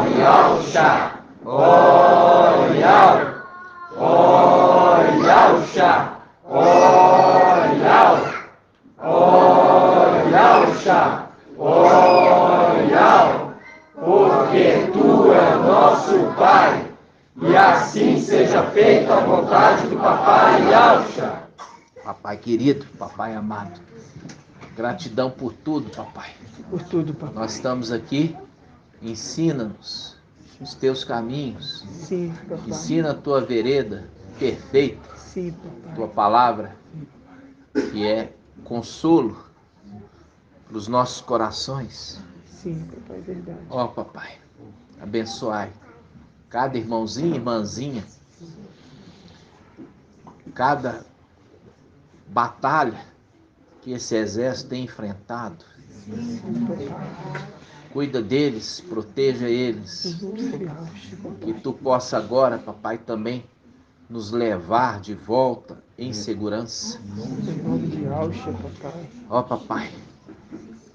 Oyauxa, oyau, oyauxa, oyau, oyauxa, oyau, porque tu é nosso Pai, e assim seja feita a vontade do Papai Yauxa. Papai querido, papai amado, gratidão por tudo, papai. Por tudo, papai. Nós estamos aqui, ensina-nos os teus caminhos. Sim, papai. Ensina a tua vereda perfeita, Sim, papai. tua palavra, que é consolo para os nossos corações. Sim, papai, é verdade. Ó, papai, abençoai cada irmãozinho e irmãzinha, cada batalha que esse exército tem enfrentado. Cuida deles, proteja eles. Que tu possa agora, papai, também nos levar de volta em segurança. Em nome de Yauxa, papai. Ó, papai,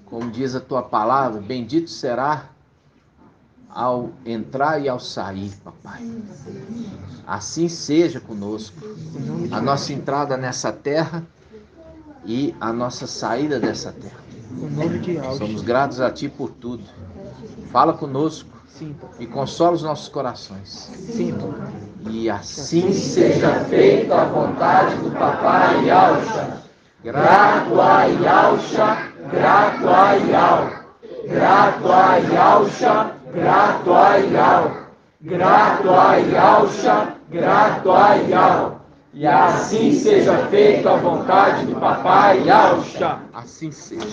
como diz a tua palavra, bendito será ao entrar e ao sair, papai. Assim seja conosco. A nossa entrada nessa terra e a nossa saída dessa terra. Em nome de Yauxa. Somos gratos a ti por tudo. Fala conosco Sim, papai. e consola os nossos corações. Sim, papai. E assim Seja feita a vontade do Papai Yauxa. Grato a Yauxa, grato a Yau. Grato a Yauxa, grato a Yau. Grato a Yauxa, grato a Yau. E assim seja feita a vontade do Papai Yauxa. Assim seja.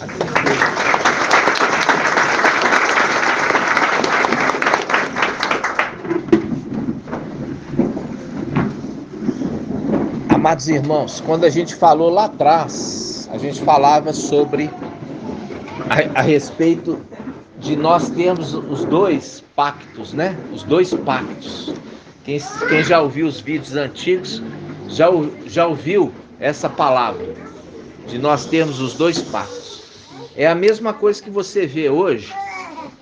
Amados irmãos, quando a gente falou lá atrás, a gente falava sobre a respeito de nós termos os dois pactos, né? Os dois pactos. Quem já ouviu os vídeos antigos já ouviu essa palavra, de nós termos os dois pactos. É a mesma coisa que você vê hoje,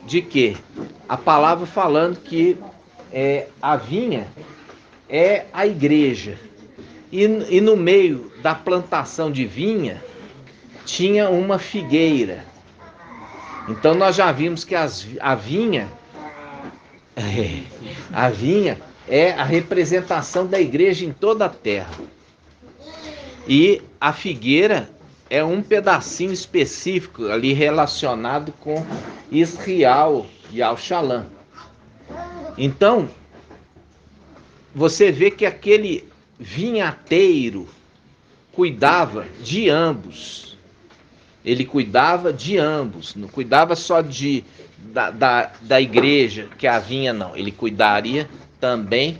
de que a palavra falando que a vinha é a igreja. E no meio da plantação de vinha, tinha uma figueira. Então nós já vimos que a vinha é a representação da igreja em toda a terra. E a figueira é um pedacinho específico ali relacionado com Israel e Al-Shalom. Então, você vê que aquele vinhateiro cuidava de ambos. Ele cuidava de ambos, não cuidava só da igreja, que é a vinha, não. Ele cuidaria também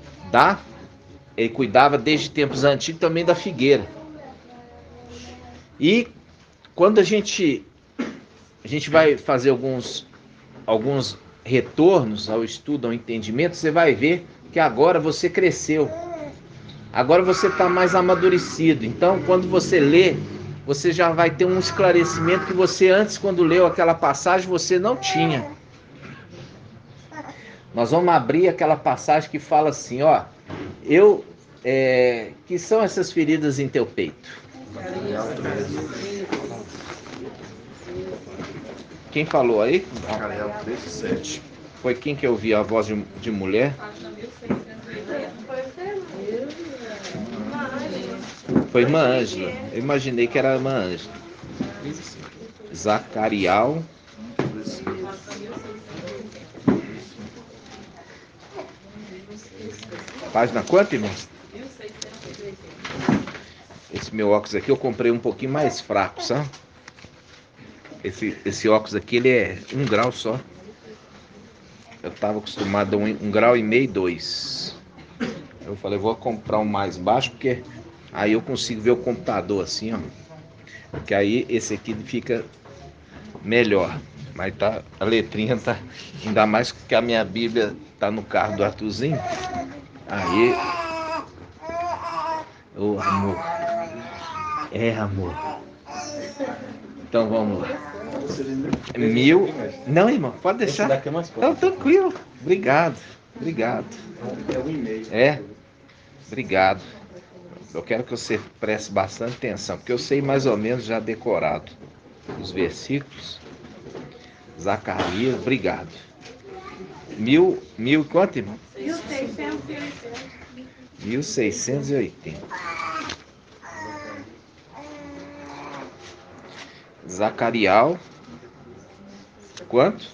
ele cuidava desde tempos antigos também da figueira. E quando a gente vai fazer alguns retornos ao estudo, ao entendimento, você vai ver que agora você cresceu. Agora você está mais amadurecido. Então, quando você lê, você já vai ter um esclarecimento que você antes, quando leu aquela passagem, você não tinha. Nós vamos abrir aquela passagem que fala assim, ó. Que são essas feridas em teu peito? Quem falou aí? Daniel 13:7. Foi quem que eu ouvi a voz de mulher? Foi irmã Ângela. Eu imaginei que era a irmã Ângela. Zacarial. Página quanto, irmão? Esse meu óculos aqui eu comprei um pouquinho mais fraco, sabe? Esse óculos aqui, ele é 1 grau só. Eu estava acostumado a 1,5 grau, 2. Eu falei, vou comprar um mais baixo, porque aí eu consigo ver o computador assim, ó. Porque aí esse aqui fica melhor. Mas tá, a letrinha tá... Ainda mais que a minha Bíblia tá no carro do Arthurzinho. Aí... Amor. Amor. Então vamos lá. Mil... Não, irmão, pode deixar. Esse daqui é mais Então, fácil. tranquilo. Obrigado. Obrigado. É um e-mail. É? Obrigado. Eu quero que você preste bastante atenção, porque eu sei mais ou menos já decorado os versículos. Zacarias, obrigado. Mil quanto, irmão? 1680. Zacarial, quanto?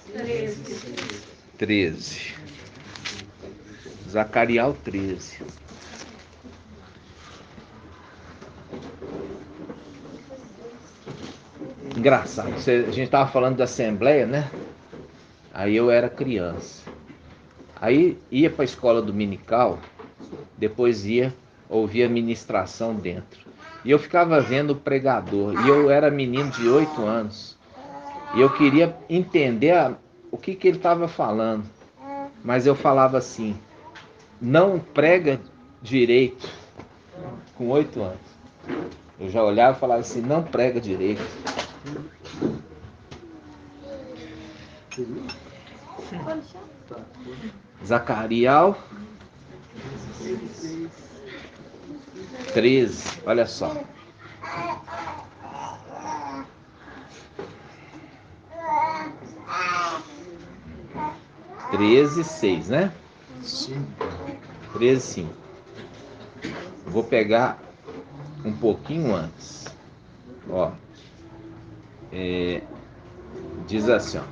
13. Zacarial 13. Engraçado, a gente estava falando da Assembleia, né? Aí eu era criança. Aí ia para a escola dominical, depois ia ouvir a ministração dentro. E eu ficava vendo o pregador. E eu era menino de 8 anos. E eu queria entender o que ele estava falando. Mas eu falava assim, não prega direito. Com 8 anos. Eu já olhava e falava assim, não prega direito. Zacarial 13, olha só. Treze, 6, né? Sim. 13, 5. Vou pegar um pouquinho antes. Ó. Diz assim, ó.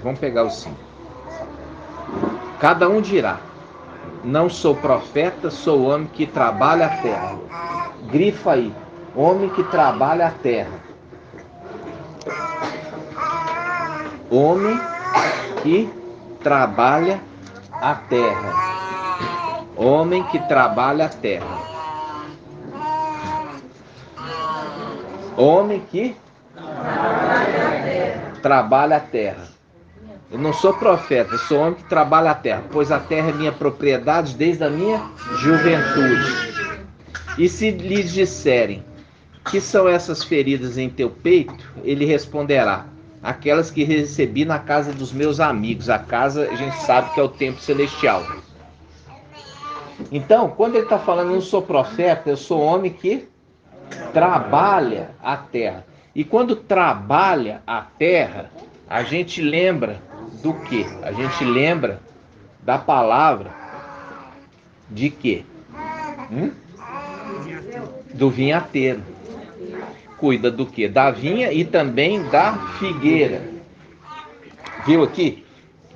Vamos pegar o 5. Cada um dirá, não sou profeta, sou homem que trabalha a terra. Grifa aí, homem que trabalha a terra. Homem que trabalha a terra. Homem que trabalha a terra. Homem que trabalha a terra. Eu não sou profeta, eu sou homem que trabalha a terra, pois a terra é minha propriedade desde a minha juventude. E se lhes disserem, que são essas feridas em teu peito? Ele responderá, aquelas que recebi na casa dos meus amigos. A casa, a gente sabe que é o templo celestial. Então, quando ele está falando, eu não sou profeta, eu sou homem que trabalha a terra. E quando trabalha a terra, a gente lembra do quê? A gente lembra da palavra de quê? Do vinhateiro. Cuida do quê? Da vinha e também da figueira. Viu aqui?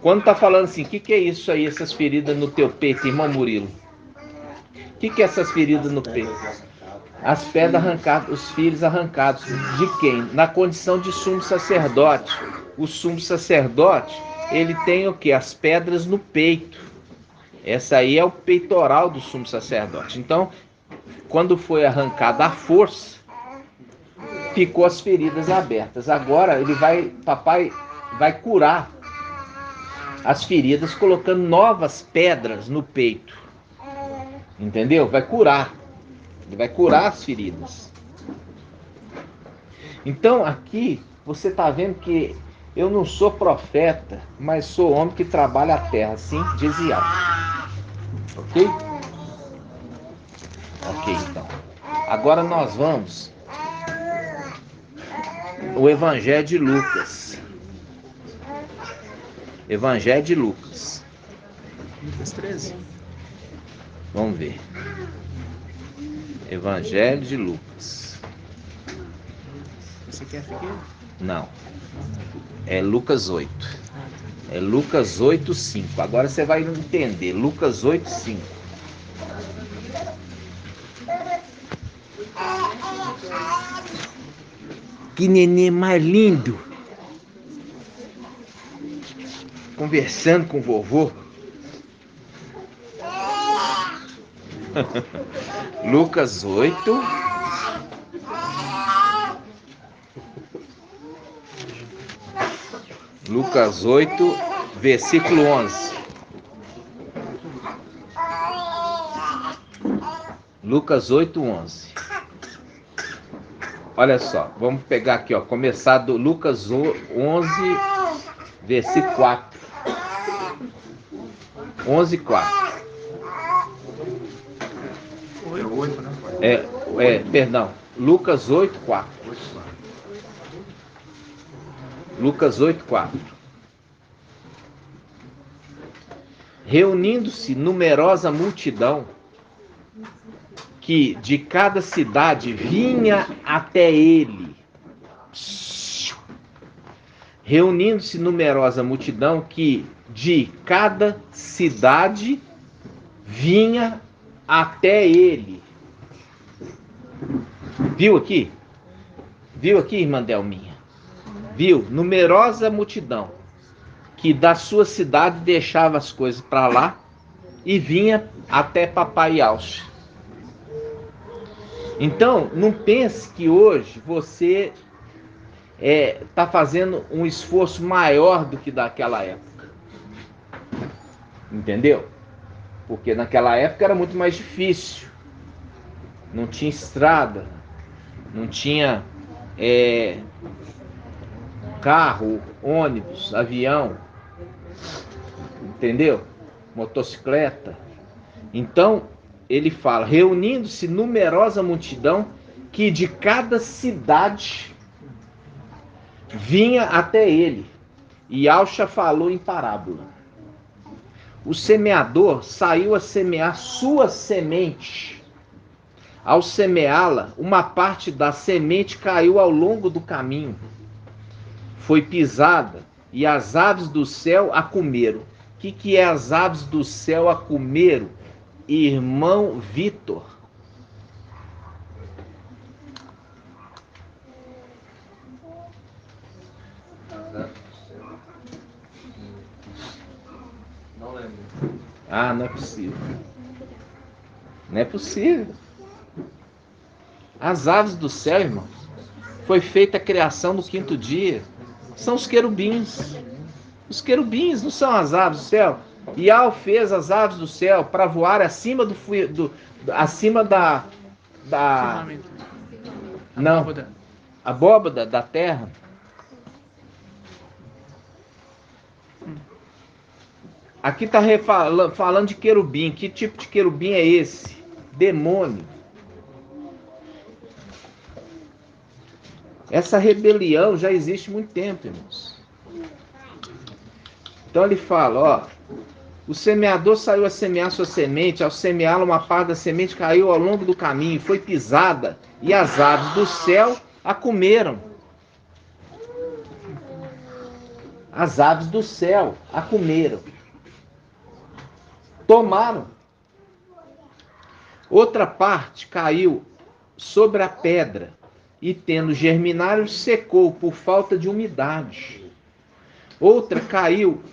Quando está falando assim, o que é isso aí, essas feridas no teu peito, irmão Murilo? O que é essas feridas no peito? As pedras arrancadas, os filhos arrancados. De quem? Na condição de sumo sacerdote. O sumo sacerdote, ele tem o quê? As pedras no peito. Essa aí é o peitoral do sumo sacerdote. Então, quando foi arrancada a força, ficou as feridas abertas. Agora papai vai curar as feridas colocando novas pedras no peito. Entendeu? Vai curar. Ele vai curar as feridas. Então aqui você está vendo que eu não sou profeta, mas sou homem que trabalha a terra, assim diz Yahweh. Ok? Ok, então. Agora nós vamos o Evangelho de Lucas. Evangelho de Lucas. Lucas 13. Vamos ver. Evangelho de Lucas. Você quer figueira? Não. É Lucas 8. É Lucas 8, 5. Agora você vai entender. Lucas 8, 5. Que neném mais lindo. Conversando com o vovô. Lucas 8. Lucas 8, versículo 11. Lucas 8, 11. Olha só, vamos pegar aqui, ó, começar do Lucas 11, versículo 4. 11, 4. É 8, né, pai? Perdão, Lucas 8, 4. Lucas 8, 4. Reunindo-se numerosa multidão, que de cada cidade vinha até ele. Reunindo-se numerosa multidão, que de cada cidade vinha até ele. Viu aqui? Viu aqui, irmã Delminha? Viu? Numerosa multidão, que da sua cidade deixava as coisas para lá e vinha até Papai Yaucha. Então, não pense que hoje você está fazendo um esforço maior do que daquela época. Entendeu? Porque naquela época era muito mais difícil. Não tinha estrada, não tinha carro, ônibus, avião, entendeu? Motocicleta. Então, ele fala, reunindo-se numerosa multidão, que de cada cidade vinha até ele. E Yaucha falou em parábola. O semeador saiu a semear sua semente. Ao semeá-la, uma parte da semente caiu ao longo do caminho. Foi pisada e as aves do céu a comeram. O que é as aves do céu a comeram, irmão Vitor? Não lembro. Ah, não é possível. Não é possível. As aves do céu, irmão, foi feita a criação no 5º dia. São os querubins. Os querubins não são as aves do céu. Yau fez as aves do céu para voar acima acima da não, abóbada da terra. Aqui está falando de querubim. Que tipo de querubim é esse? Demônio. Essa rebelião já existe há muito tempo, irmãos. Então ele fala, ó, o semeador saiu a semear sua semente, ao semeá-la uma parte da semente caiu ao longo do caminho, foi pisada, e as aves do céu a comeram. As aves do céu a comeram. Tomaram. Outra parte caiu sobre a pedra, e tendo germinado, secou por falta de umidade. Outra caiu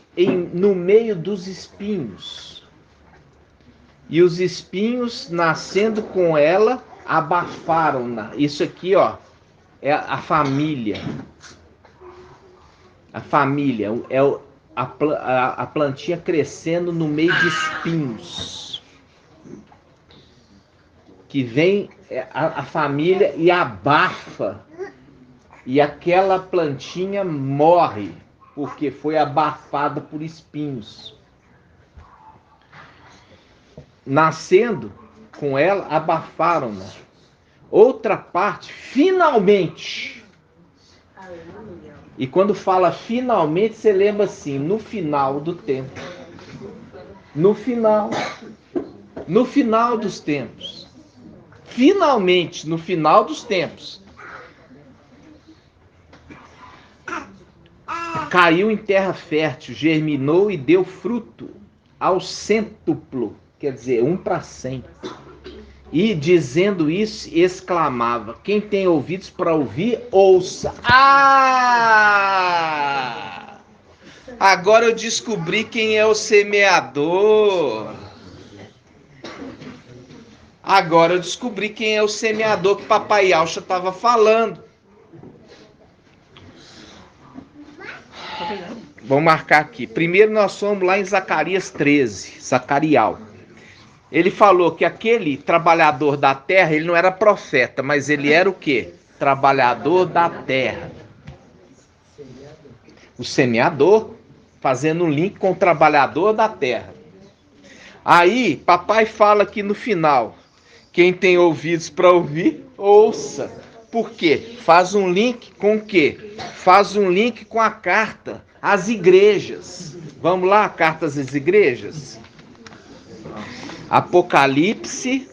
no meio dos espinhos. E os espinhos, nascendo com ela, abafaram-na. Isso aqui, ó, é a família. A família é a plantinha crescendo no meio de espinhos. Que vem a família e abafa. E aquela plantinha morre, porque foi abafada por espinhos. Nascendo com ela, abafaram-na. Outra parte, finalmente. E quando fala finalmente, você lembra assim, no final do tempo. No final dos tempos. Finalmente, no final dos tempos. Caiu em terra fértil, germinou e deu fruto ao cêntuplo, quer dizer, 1 para 100. E dizendo isso, exclamava: quem tem ouvidos para ouvir, ouça. Ah! Agora eu descobri quem é o semeador. Agora eu descobri quem é o semeador que Papai Yaucha estava falando. Vamos marcar aqui. Primeiro nós fomos lá em Zacarias 13, Zacarial. Ele falou que aquele trabalhador da terra, ele não era profeta, mas ele era o quê? trabalhador da terra. O semeador fazendo um link com o trabalhador da terra. Aí, papai fala aqui no final, quem tem ouvidos para ouvir, ouça. Por quê? Faz um link com o quê? Faz um link com a carta às igrejas. Vamos lá, cartas às igrejas? Apocalipse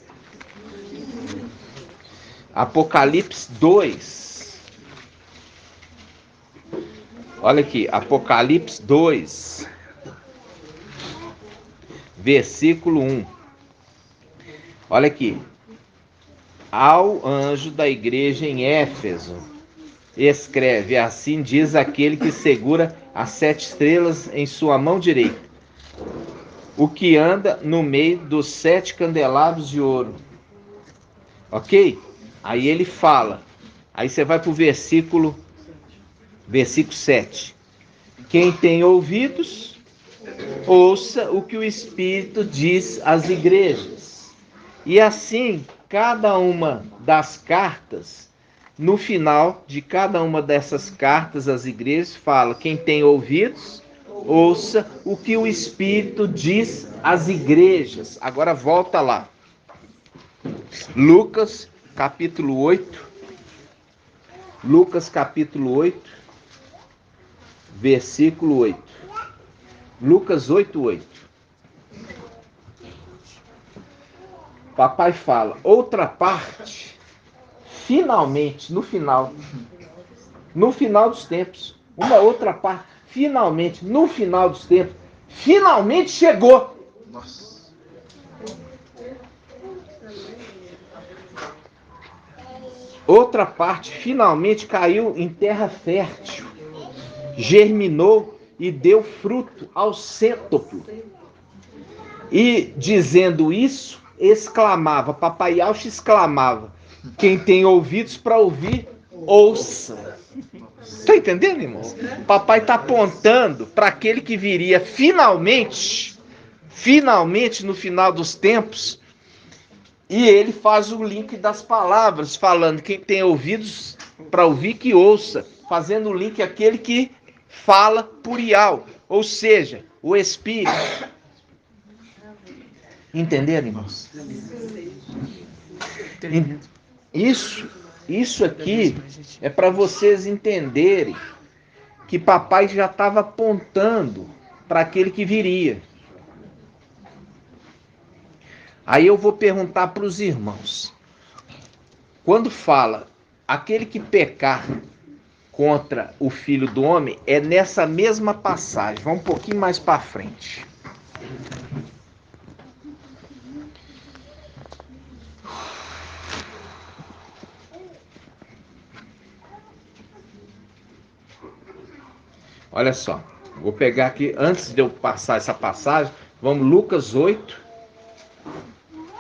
2. Olha aqui, Apocalipse 2, versículo 1. Olha aqui. Ao anjo da igreja em Éfeso, escreve: assim diz aquele que segura as 7 estrelas em sua mão direita, o que anda no meio dos 7 candelabros de ouro. Ok? Aí ele fala. Aí você vai para o versículo 7. Quem tem ouvidos, ouça o que o Espírito diz às igrejas. E assim, cada uma das cartas, no final de cada uma dessas cartas às igrejas, fala: quem tem ouvidos, ouça o que o Espírito diz às igrejas. Agora volta lá. Lucas capítulo 8. Lucas capítulo 8, versículo 8. Lucas 8:8. Papai fala: outra parte, finalmente, no final dos tempos, uma outra parte, finalmente, no final dos tempos, finalmente chegou. Nossa. Outra parte finalmente caiu em terra fértil, germinou e deu fruto ao cêntuplo. E dizendo isso, exclamava, papai Alcha exclamava: quem tem ouvidos para ouvir, ouça. Está entendendo, irmãos? Papai está apontando para aquele que viria finalmente no final dos tempos. E ele faz o link das palavras, falando: quem tem ouvidos para ouvir, que ouça. Fazendo o link aquele que fala por Ial, ou seja, o Espírito. Entenderam, irmãos? Isso aqui é para vocês entenderem que papai já estava apontando para aquele que viria. Aí eu vou perguntar para os irmãos. Quando fala aquele que pecar contra o Filho do Homem, é nessa mesma passagem. Vamos um pouquinho mais para frente. Olha só, vou pegar aqui, antes de eu passar essa passagem, vamos Lucas 8.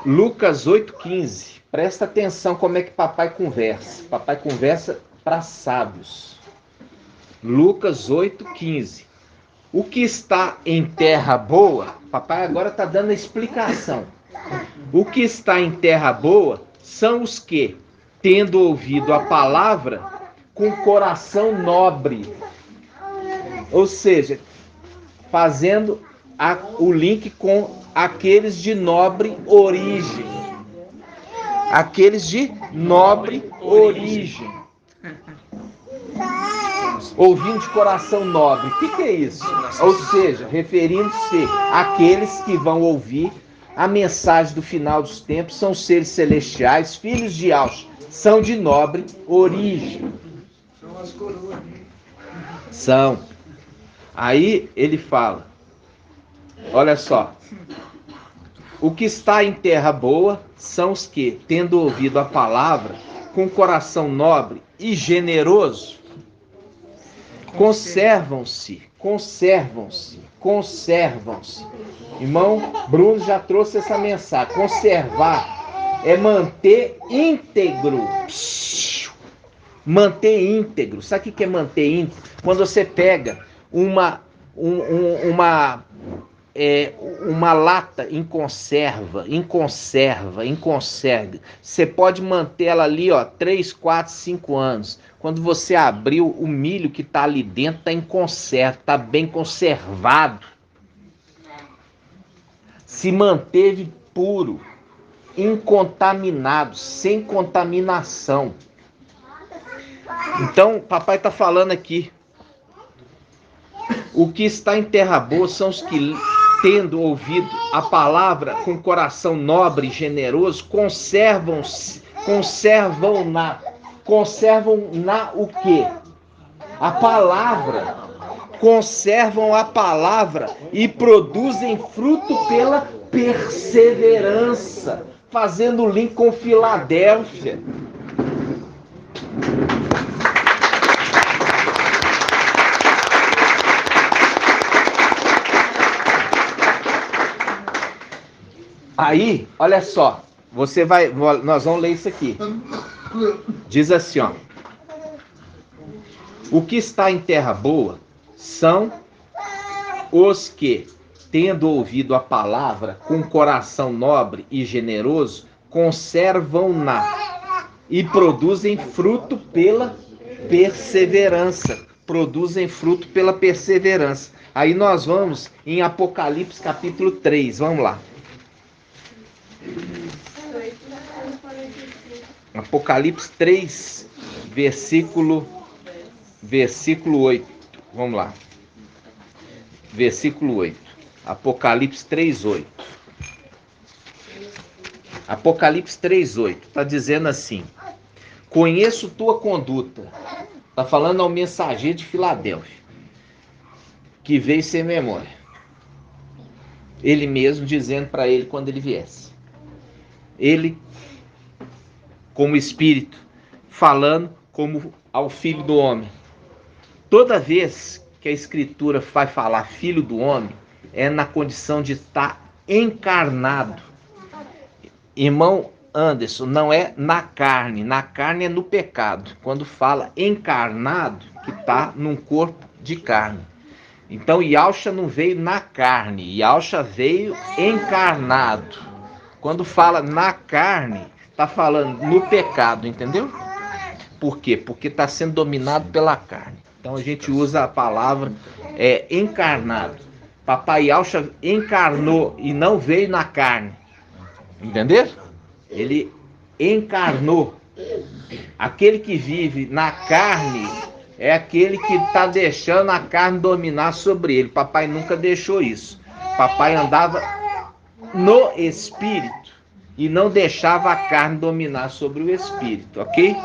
Lucas 8,15. Presta atenção como é que papai conversa. Papai conversa para sábios. Lucas 8,15. O que está em terra boa, papai agora está dando a explicação. O que está em terra boa são os que, tendo ouvido a palavra, com coração nobre. Ou seja, fazendo o link com aqueles de nobre origem. Aqueles de nobre origem. Ouvindo de coração nobre. O que é isso? Ou seja, referindo-se àqueles que vão ouvir a mensagem do final dos tempos, são seres celestiais, filhos de Alcha, são de nobre origem. São as coroas. São. Aí ele fala, olha só, o que está em terra boa são os que, tendo ouvido a palavra, com coração nobre e generoso, conservam-se. Irmão Bruno já trouxe essa mensagem. Conservar é manter íntegro. Manter íntegro. Sabe o que é manter íntegro? Quando você pega uma uma lata em conserva. Você pode manter ela ali, 3, 4, 5 anos. Quando você abriu, o milho que está ali dentro está em conserva, está bem conservado. Se manteve puro, incontaminado, sem contaminação. Então, papai está falando aqui. O que está em terra boa são os que, tendo ouvido a palavra com coração nobre e generoso, conservam na o quê? A palavra. Conservam a palavra e produzem fruto pela perseverança, fazendo link com Filadélfia. Aí, olha só, nós vamos ler isso aqui. Diz assim, o que está em terra boa são os que, tendo ouvido a palavra com coração nobre e generoso, conservam-na e produzem fruto pela perseverança. Aí nós vamos em Apocalipse capítulo 3, vamos lá. Apocalipse 3, versículo 8. Vamos lá. Versículo 8. Apocalipse 3, 8. Apocalipse 3, 8. Está dizendo assim: conheço tua conduta. Está falando ao mensageiro de Filadélfia, que veio sem memória. Ele mesmo dizendo para ele quando ele viesse. Ele, como espírito, falando como ao filho do homem. Toda vez que a escritura vai falar filho do homem, é na condição de estar encarnado. Irmão Anderson, não é na carne é no pecado. Quando fala encarnado, que está num corpo de carne. Então Yahshua não veio na carne, Yahshua veio encarnado. Quando fala na carne, está falando no pecado, entendeu? Por quê? Porque está sendo dominado pela carne. Então a gente usa a palavra encarnado. Papai Yahshua encarnou e não veio na carne. Entendeu? Ele encarnou. Aquele que vive na carne é aquele que está deixando a carne dominar sobre ele. Papai nunca deixou isso. Papai andava no espírito e não deixava a carne dominar sobre o espírito, ok?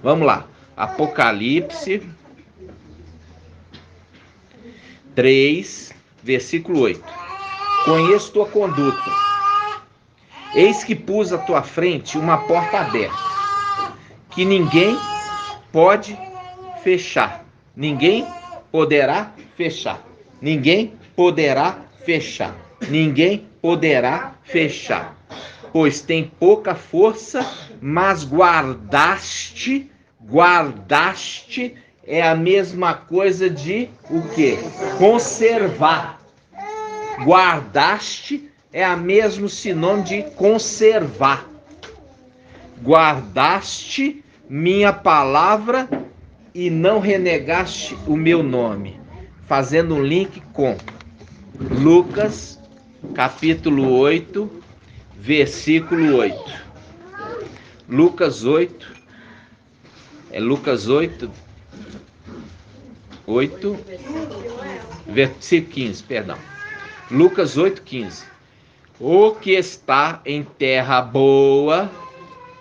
Vamos lá. Apocalipse 3, versículo 8. Conheço tua conduta. Eis que pus à tua frente uma porta aberta, que ninguém pode fechar. Ninguém poderá fechar. Ninguém poderá fechar. Ninguém poderá fechar. Pois tem pouca força, mas guardaste é a mesma coisa de o quê? Conservar. Guardaste é a mesmo sinônimo de conservar. Guardaste minha palavra e não renegaste o meu nome. Fazendo um link com Lucas, capítulo 8, versículo 8. Lucas 8, versículo 15, perdão. Lucas 8, 15. O que está em terra boa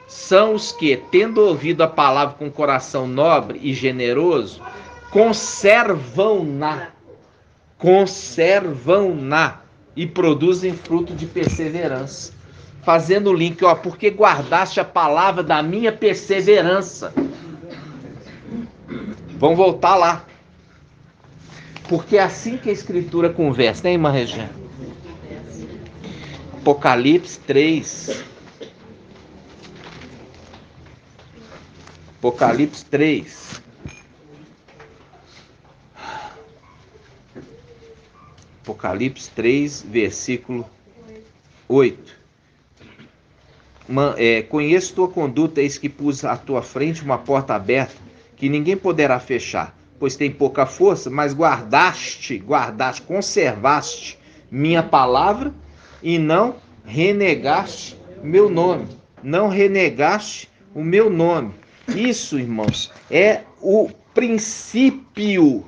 são os que, tendo ouvido a palavra com coração nobre e generoso, conservam-na e produzem fruto de perseverança. Fazendo o link, porque guardaste a palavra da minha perseverança. Vamos voltar lá. Porque é assim que a escritura conversa, né, irmã Regina? Apocalipse 3. Apocalipse 3. Apocalipse 3, versículo 8. Conheço tua conduta, eis que pus à tua frente uma porta aberta, que ninguém poderá fechar, pois tem pouca força, mas guardaste, conservaste minha palavra e não renegaste meu nome. Não renegaste o meu nome. Isso, irmãos, é o princípio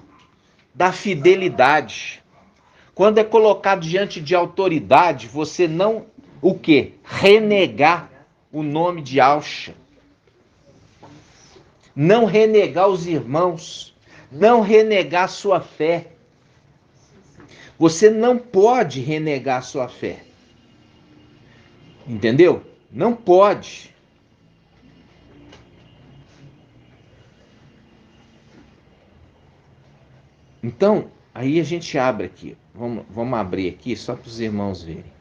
da fidelidade. Quando é colocado diante de autoridade, você não, o quê? Renegar o nome de Yahshua. Não renegar os irmãos. Não renegar sua fé. Você não pode renegar sua fé. Entendeu? Não pode. Então, aí a gente abre aqui. Vamos abrir aqui só para os irmãos verem.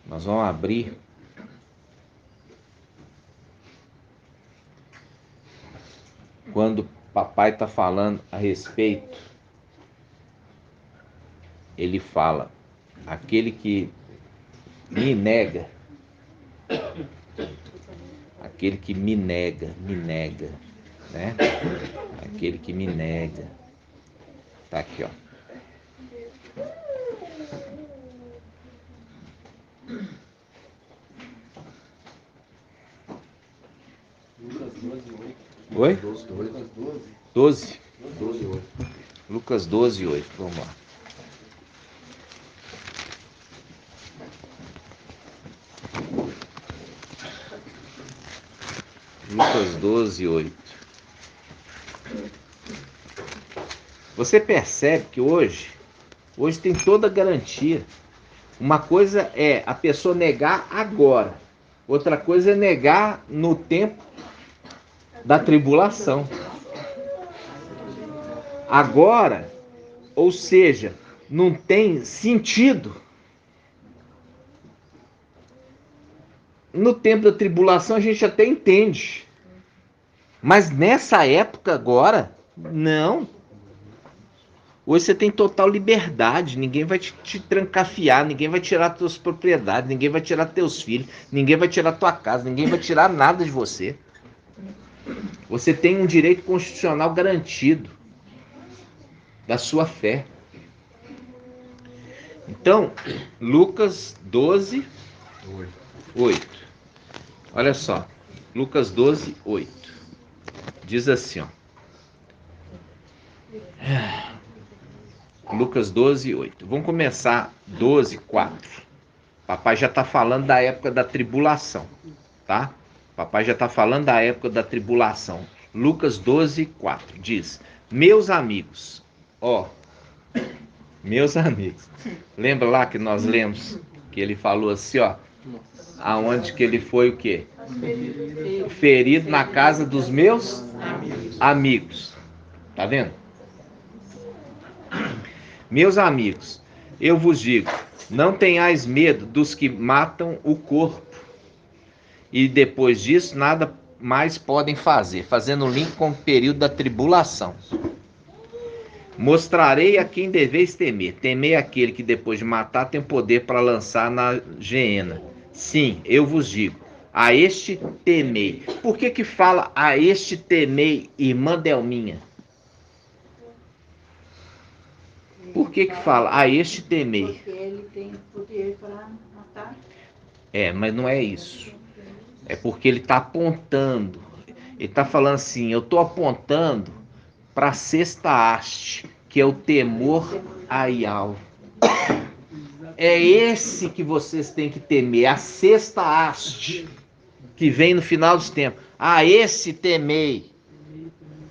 Nós vamos abrir quando papai está falando a respeito. Ele fala: aquele que me nega, aquele que me nega, né? Aquele que me nega. Tá aqui, ó. Oi? 12. Lucas 12, 8. Vamos lá. Lucas 12, 8. Você percebe que hoje tem toda a garantia. Uma coisa é a pessoa negar agora. Outra coisa é negar no tempo da tribulação. Agora, ou seja, não tem sentido. No tempo da tribulação a gente até entende. Mas nessa época agora, não. Hoje você tem total liberdade, ninguém vai te trancafiar, ninguém vai tirar suas propriedades, ninguém vai tirar teus filhos, ninguém vai tirar tua casa, ninguém vai tirar nada de você. Você tem um direito constitucional garantido da sua fé. Então, Lucas 12, 8. Olha só, Lucas 12, 8. Diz assim, ó. Lucas 12, 8. Vamos começar 12, 4. Papai já está falando da época da tribulação, tá? Papai já está falando da época da tribulação. Lucas 12, 4 diz: meus amigos, ó, meus amigos. Lembra lá que nós lemos que ele falou assim, ó, aonde que ele foi o quê? Ferido na casa dos meus amigos. Tá vendo? Meus amigos, eu vos digo, não tenhais medo dos que matam o corpo e depois disso nada mais podem fazer, fazendo um link com o período da tribulação. Mostrarei a quem deveis temer. Temei aquele que depois de matar tem poder para lançar na geena. Sim, eu vos digo, a este temei. Por que fala a este temei, irmã Delminha? Por que fala a este temei? Porque ele tem poder para matar. Mas não é isso. É porque ele está apontando. Ele está falando assim, eu estou apontando para a sexta haste, que é o temor a Yahweh. É esse que vocês têm que temer, a sexta haste, que vem no final dos tempos. A esse temei.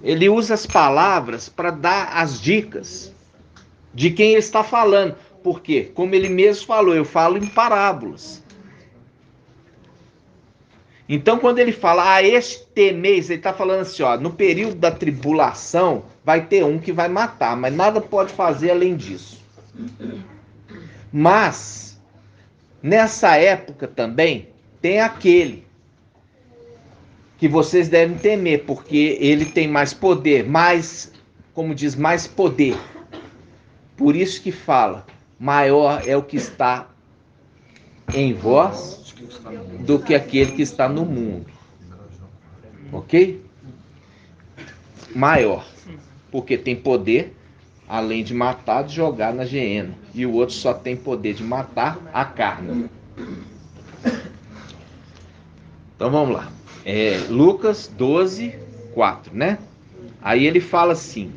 Ele usa as palavras para dar as dicas de quem ele está falando. Porque, como ele mesmo falou, eu falo em parábolas. Então, quando ele fala, a este temeis, ele está falando assim, ó, no período da tribulação, vai ter um que vai matar, mas nada pode fazer além disso. Mas, nessa época também, tem aquele que vocês devem temer, porque ele tem mais poder, mais, como diz, mais poder. Por isso que fala, maior é o que está em vós do que aquele que está no mundo. Ok? Maior. Porque tem poder, além de matar, de jogar na geena. E o outro só tem poder de matar a carne. Então vamos lá. Lucas 12, 4, né? Aí ele fala assim.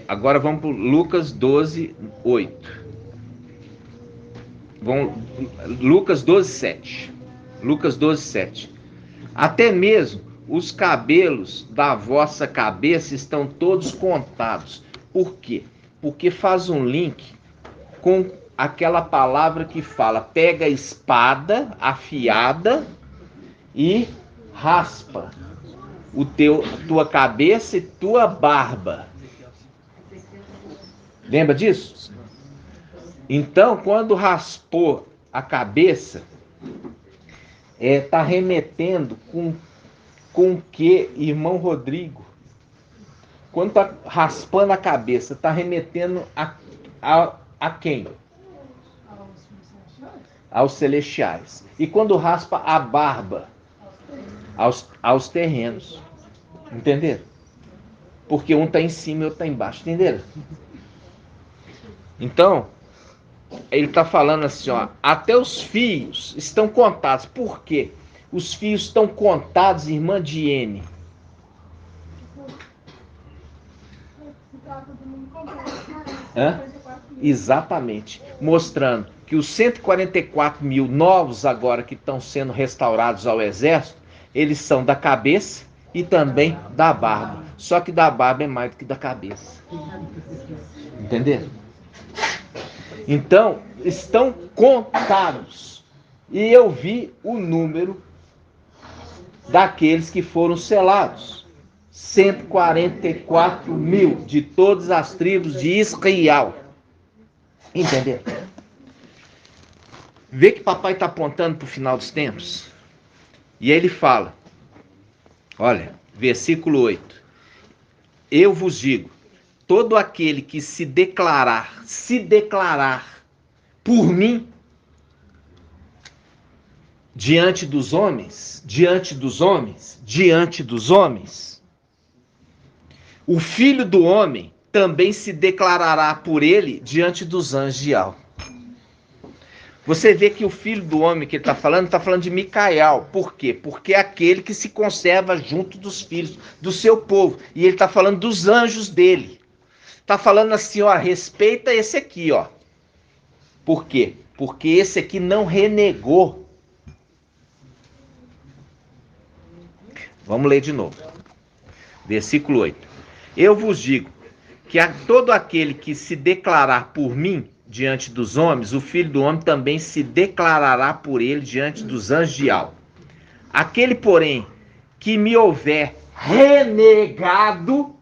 Agora vamos para Lucas 12, 8. Lucas 12, 7. Lucas 12, 7. Até mesmo os cabelos da vossa cabeça estão todos contados. Por quê? Porque faz um link com aquela palavra que fala: pega a espada afiada e raspa tua cabeça e tua barba. Lembra disso? Então, quando raspou a cabeça, está remetendo com o que, irmão Rodrigo? Quando está raspando a cabeça, está remetendo a quem? Aos celestiais. E quando raspa a barba? Aos terrenos. Entenderam? Porque um está em cima e outro está embaixo. Entenderam? Então, ele está falando assim, ó, até os fios estão contados. Por quê? Os fios estão contados, irmã Diene. Exatamente. Mostrando que os 144 mil novos agora que estão sendo restaurados ao exército, eles são da cabeça e também da barba. Só que da barba é mais do que da cabeça. Entenderam? Então, estão contados. E eu vi o número daqueles que foram selados. 144 mil de todas as tribos de Israel. Entenderam? Vê que papai está apontando para o final dos tempos. E aí ele fala, olha, versículo 8. Eu vos digo, todo aquele que se declarar por mim, diante dos homens, o Filho do Homem também se declarará por ele diante dos anjos de Al. Você vê que o Filho do Homem que ele está falando de Micael. Por quê? Porque é aquele que se conserva junto dos filhos do seu povo. E ele está falando dos anjos dele. Está falando assim, ó, respeita esse aqui, ó. Por quê? Porque esse aqui não renegou. Vamos ler de novo. Versículo 8. Eu vos digo que a todo aquele que se declarar por mim diante dos homens, o Filho do Homem também se declarará por ele diante dos anjos de Al. Aquele, porém, que me houver renegado,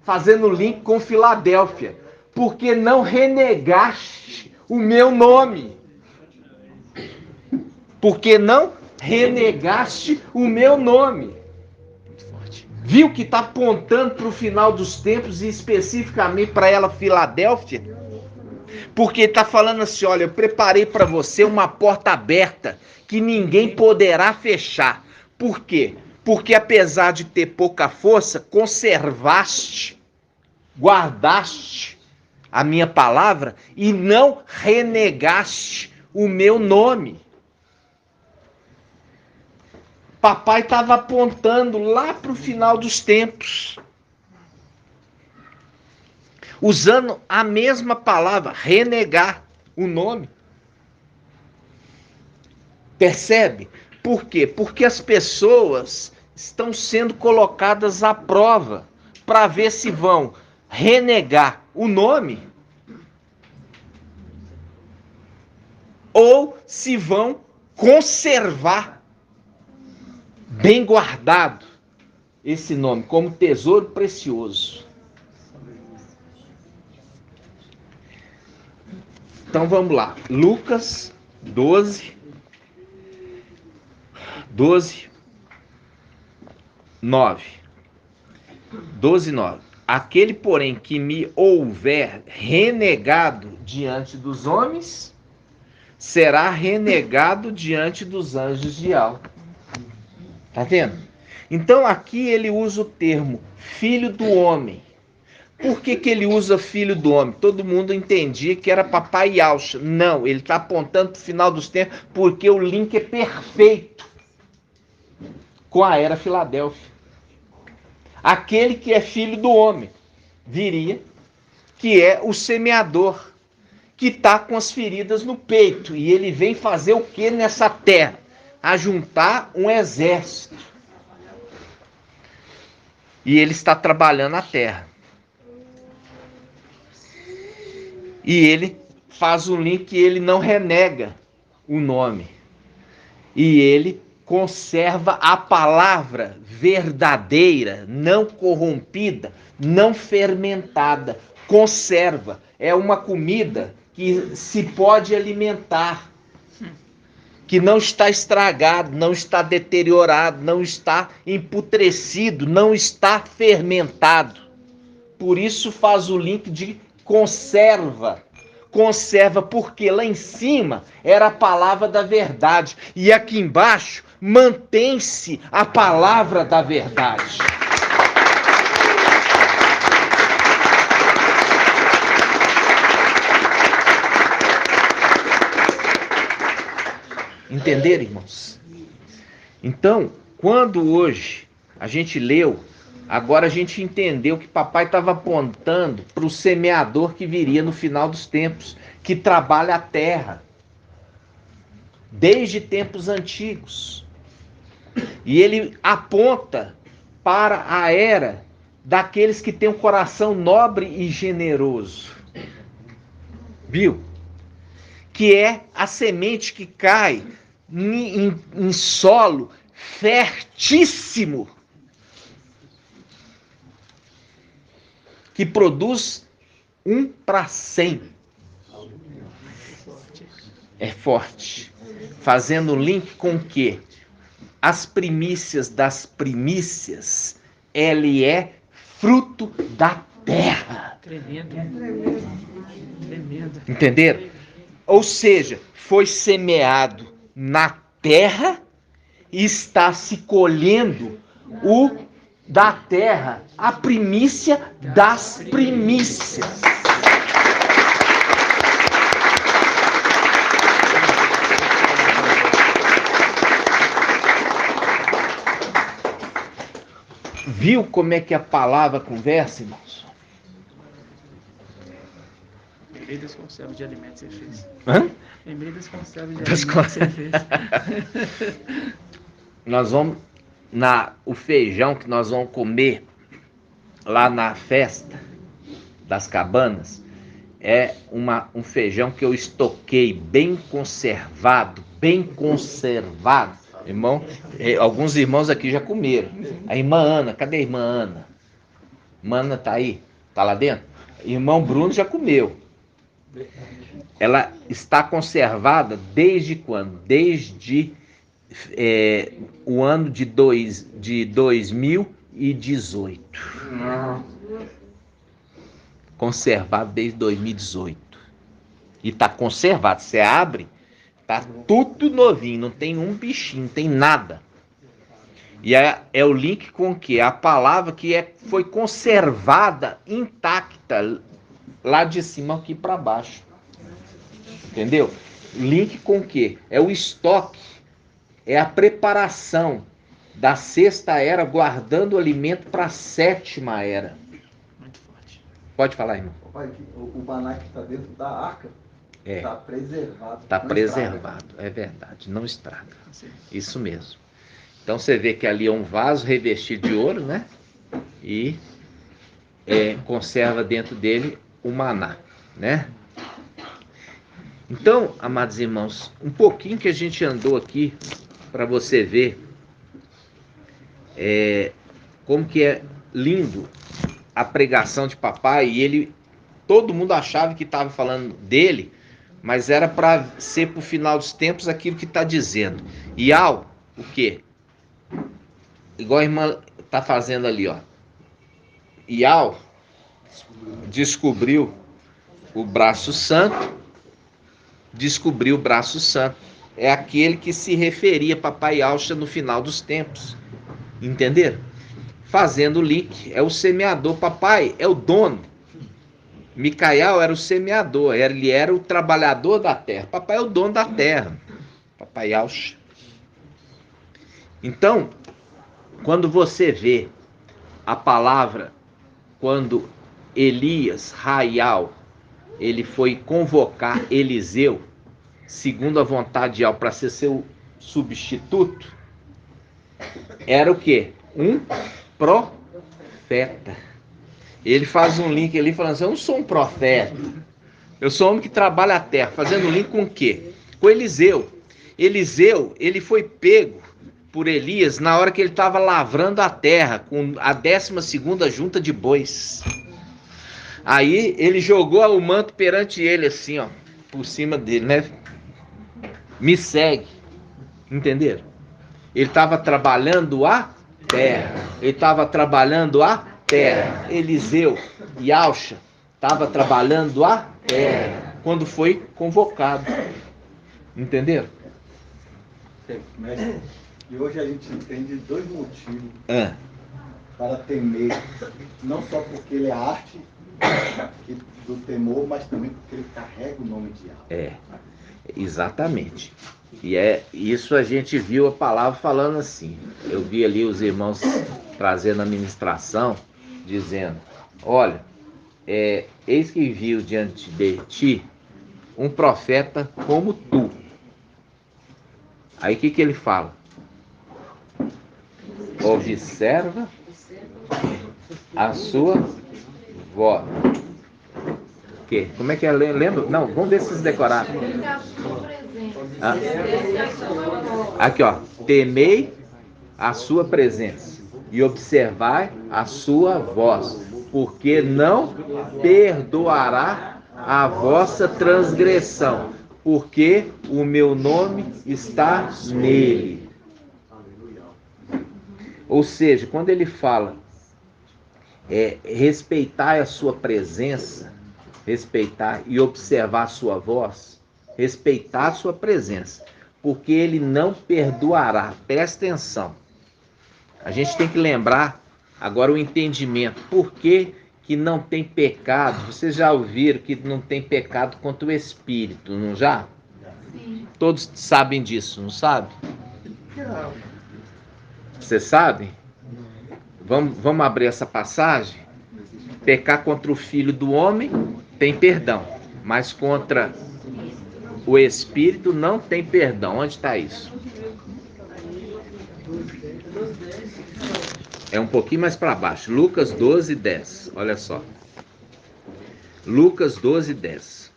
fazendo link com Filadélfia, porque não renegaste o meu nome. Porque não renegaste o meu nome. Viu que está apontando para o final dos tempos e especificamente para ela, Filadélfia? Porque está falando assim, olha, eu preparei para você uma porta aberta que ninguém poderá fechar. Por quê? Porque apesar de ter pouca força, conservaste, guardaste a minha palavra e não renegaste o meu nome. Papai estava apontando lá para o final dos tempos. Usando a mesma palavra, renegar o nome. Percebe? Por quê? Porque as pessoas estão sendo colocadas à prova para ver se vão renegar o nome ou se vão conservar bem guardado esse nome como tesouro precioso. Então vamos lá, Lucas 12, 12, 9. 12, 9. Aquele, porém, que me houver renegado diante dos homens, será renegado diante dos anjos de alto. Tá vendo? Então aqui ele usa o termo filho do homem. Por que ele usa filho do homem? Todo mundo entendia que era papai Yahshua. Não, ele está apontando para o final dos tempos, porque o link é perfeito com a era Filadélfia. Aquele que é filho do homem viria, que é o semeador, que está com as feridas no peito. E ele vem fazer o que nessa terra? Ajuntar um exército. E ele está trabalhando a terra. E ele faz um link que ele não renega o nome. E ele conserva a palavra verdadeira, não corrompida, não fermentada. Conserva. É uma comida que se pode alimentar, que não está estragado, não está deteriorado, não está emputrecido, não está fermentado. Por isso faz o link de conserva. Conserva porque lá em cima era a palavra da verdade e aqui embaixo mantém-se a palavra da verdade. Entenderam, irmãos? Então, quando hoje a gente leu, agora a gente entendeu que papai estava apontando para o semeador que viria no final dos tempos, que trabalha a terra, desde tempos antigos. E ele aponta para a era daqueles que têm um coração nobre e generoso. Viu? Que é a semente que cai em solo fertíssimo, que produz 1:100. É forte. Fazendo link com o quê? As primícias das primícias. Ele é fruto da terra. Tremendo. Tremendo. Entenderam? Ou seja, foi semeado na terra e está se colhendo o da terra, a primícia das primícias. Viu como é que a palavra conversa, irmãos? Lembrei das conservas de alimentos que você fez. Hã? Lembrei das conservas de Das alimentos que você fez. Nós vamos o feijão que nós vamos comer lá na festa das cabanas é um feijão que eu estoquei bem conservado, irmão. Alguns irmãos aqui já comeram. A irmã Ana, cadê a irmã Ana? Irmã Ana tá aí? Tá lá dentro? Irmão Bruno já comeu. Ela está conservada desde quando? Desde o ano de 2018. Conservado desde 2018. E está conservado. Você abre, tá tudo novinho, não tem um bichinho, não tem nada. E é o link com o quê? A palavra que foi conservada intacta, lá de cima aqui para baixo. Entendeu? Link com o quê? É o estoque, é a preparação da sexta era, guardando o alimento para a sétima era. Muito forte. Pode falar, irmão. Pai, o maná que está dentro da arca está preservado. Está não preservado, estraga. é verdade, não estraga. Isso mesmo. Então você vê que ali é um vaso revestido de ouro, né? E conserva dentro dele o maná, né? Então, amados irmãos, um pouquinho que a gente andou aqui para você ver como que é lindo a pregação de papai. E todo mundo achava que estava falando dele, mas era para ser para o final dos tempos aquilo que está dizendo. E o quê? igual a irmã está fazendo ali, ó. Ial descobriu o braço santo, descobriu o braço santo. É aquele que se referia a Papai Yahshua no final dos tempos. Entenderam? Fazendo o link, é o semeador. Papai é o dono. Micael era o semeador, ele era o trabalhador da terra. Papai é o dono da terra. Papai Yahshua. Então, quando você vê a palavra, quando Elias, Raial, ele foi convocar Eliseu, segundo a vontade de Yahweh, para ser seu substituto, era o quê? Um profeta. Ele faz um link ali falando assim, eu não sou um profeta, eu sou um homem que trabalha a terra, fazendo um link com o quê? Com Eliseu. Eliseu, ele foi pego por Elias na hora que ele estava lavrando a terra, com a 12ª junta de bois. Aí ele jogou o manto perante ele assim, ó, por cima dele, né? Me segue. Entenderam? Ele estava trabalhando a terra. Ele estava trabalhando a terra. Eliseu, Yahshua, estava trabalhando a terra quando foi convocado. Entenderam? Mestre, e hoje a gente entende 2 motivos para temer. Não só porque ele é arte do temor, mas também porque ele carrega o nome de Yahweh. Exatamente. E é isso, a gente viu a palavra falando assim. Eu vi ali os irmãos trazendo a ministração, dizendo, olha, eis que viu diante de ti um profeta como tu. Aí o que ele fala? Observa a sua voz. O quê? Como é que é? Lembra? Não, vamos ver se vocês decoraram. Aqui, ó. Temei a sua presença e observai a sua voz, porque não perdoará a vossa transgressão, porque o meu nome está nele. Ou seja, quando ele fala respeitar a sua presença, respeitar e observar a sua voz, respeitar a sua presença, porque ele não perdoará. Presta atenção. A gente tem que lembrar agora o entendimento. Por que não tem pecado? Vocês já ouviram que não tem pecado contra o Espírito, não já? Sim. Todos sabem disso, não sabem? Vocês sabem? Vamos abrir essa passagem? Pecar contra o Filho do Homem tem perdão, mas contra o Espírito não tem perdão. Onde está isso? É um pouquinho mais para baixo. Lucas 12, 10. Olha só. Lucas 12, 10.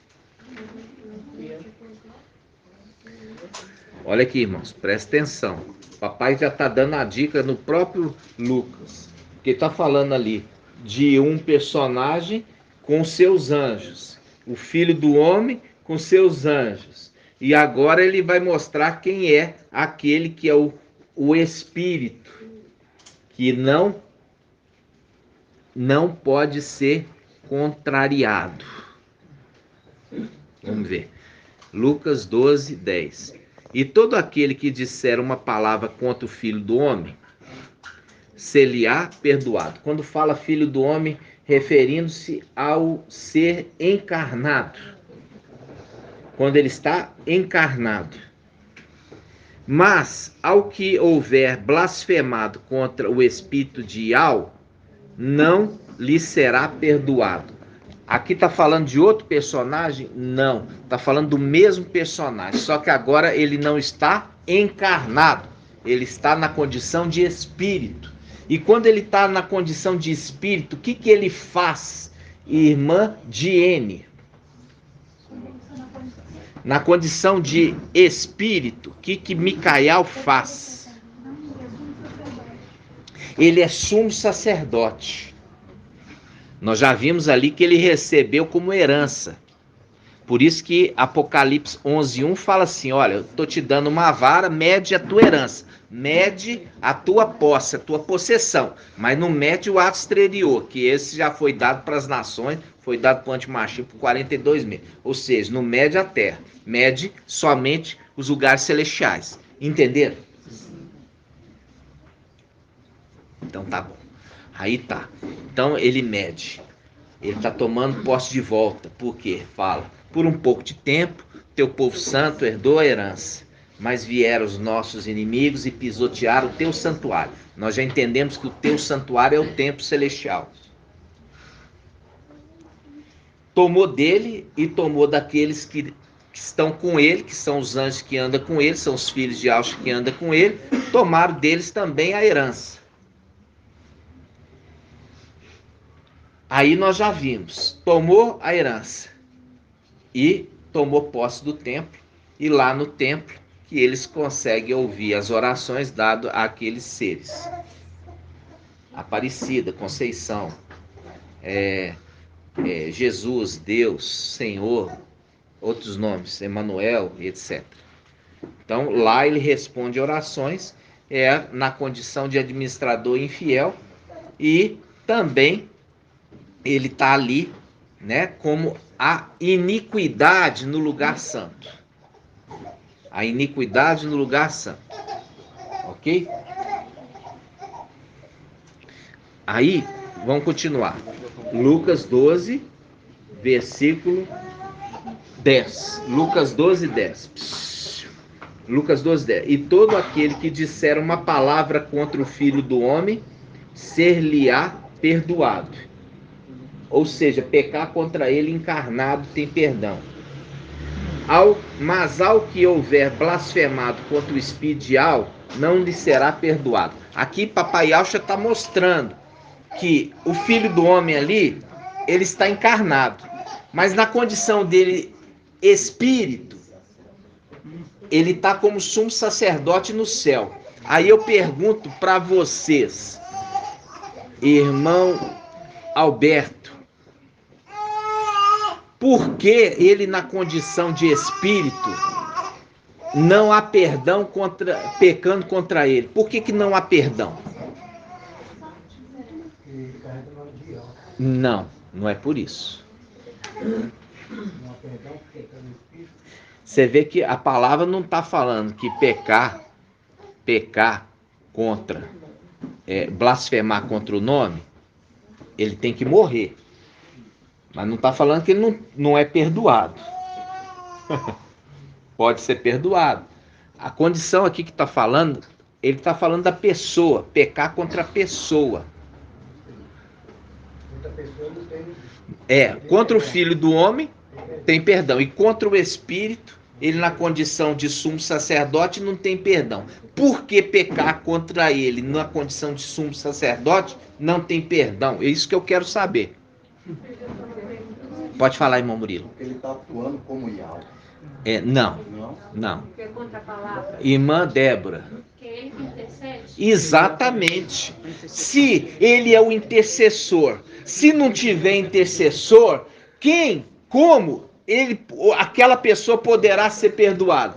Olha aqui, irmãos. Presta atenção. Papai já está dando a dica no próprio Lucas. Que está falando ali de um personagem com seus anjos. O Filho do Homem com seus anjos. E agora ele vai mostrar quem é aquele que é o Espírito. Que não pode ser contrariado. Vamos ver. Lucas 12, 10. E todo aquele que disser uma palavra contra o Filho do Homem, ser-lhe-á perdoado. Quando fala Filho do Homem, referindo-se ao ser encarnado. Quando ele está encarnado. Mas, ao que houver blasfemado contra o Espírito de Yahweh, não lhe será perdoado. Aqui está falando de outro personagem? Não, está falando do mesmo personagem, só que agora ele não está encarnado, ele está na condição de espírito. E quando ele está na condição de espírito, o que ele faz, irmã Diene? Na condição de espírito, o que Micael faz? Ele é sumo sacerdote. Nós já vimos ali que ele recebeu como herança. Por isso que Apocalipse 11:1 fala assim, olha, eu estou te dando uma vara, mede a tua herança, mede a tua posse, a tua possessão, mas não mede o ato exterior, que esse já foi dado para as nações, foi dado para o antimachismo por 42 meses. Ou seja, não mede a terra, mede somente os lugares celestiais. Entenderam? Então tá bom. Aí tá. Então ele mede. Ele está tomando posse de volta. Por quê? Fala. Por um pouco de tempo, teu povo santo herdou a herança. Mas vieram os nossos inimigos e pisotearam o teu santuário. Nós já entendemos que o teu santuário é o templo celestial. Tomou dele e tomou daqueles que estão com ele, que são os anjos que andam com ele, são os filhos de Yahshua que andam com ele, tomaram deles também a herança. Aí nós já vimos, tomou a herança e tomou posse do templo, e lá no templo que eles conseguem ouvir as orações dadas àqueles seres. Aparecida, Conceição, Jesus, Deus, Senhor, outros nomes, Emmanuel, etc. Então lá ele responde orações, na condição de administrador infiel, e também ele está ali, né, como a iniquidade no lugar santo. A iniquidade no lugar santo. Ok? Aí, vamos continuar. Lucas 12, versículo 10. Lucas 12, 10. Lucas 12, 10. E todo aquele que disser uma palavra contra o Filho do Homem, ser-lhe-á perdoado. Ou seja, pecar contra ele encarnado tem perdão. Mas ao que houver blasfemado contra o Espírito de Yahweh, não lhe será perdoado. Aqui Papai Yahshua está mostrando que o Filho do Homem ali, ele está encarnado. Mas na condição dele espírito, ele está como sumo sacerdote no céu. Aí eu pergunto para vocês, irmão Alberto, por que ele na condição de espírito não há perdão pecando contra ele? Por que não há perdão? Não, não é por isso. Você vê que a palavra não está falando que pecar contra, blasfemar contra o nome, ele tem que morrer. Mas não está falando que ele não é perdoado. Pode ser perdoado. A condição aqui que está falando, ele está falando da pessoa, pecar contra a pessoa. Contra o Filho do Homem tem perdão. E contra o Espírito, ele na condição de sumo sacerdote não tem perdão. Por que pecar contra ele na condição de sumo sacerdote não tem perdão? É isso que eu quero saber. Pode falar, irmão Murilo. Porque ele está atuando como Yahweh. Não. Porque é contra a palavra. Irmã Débora. Que ele que intercede. Exatamente. Se ele é o intercessor, se não tiver intercessor, como aquela pessoa poderá ser perdoada?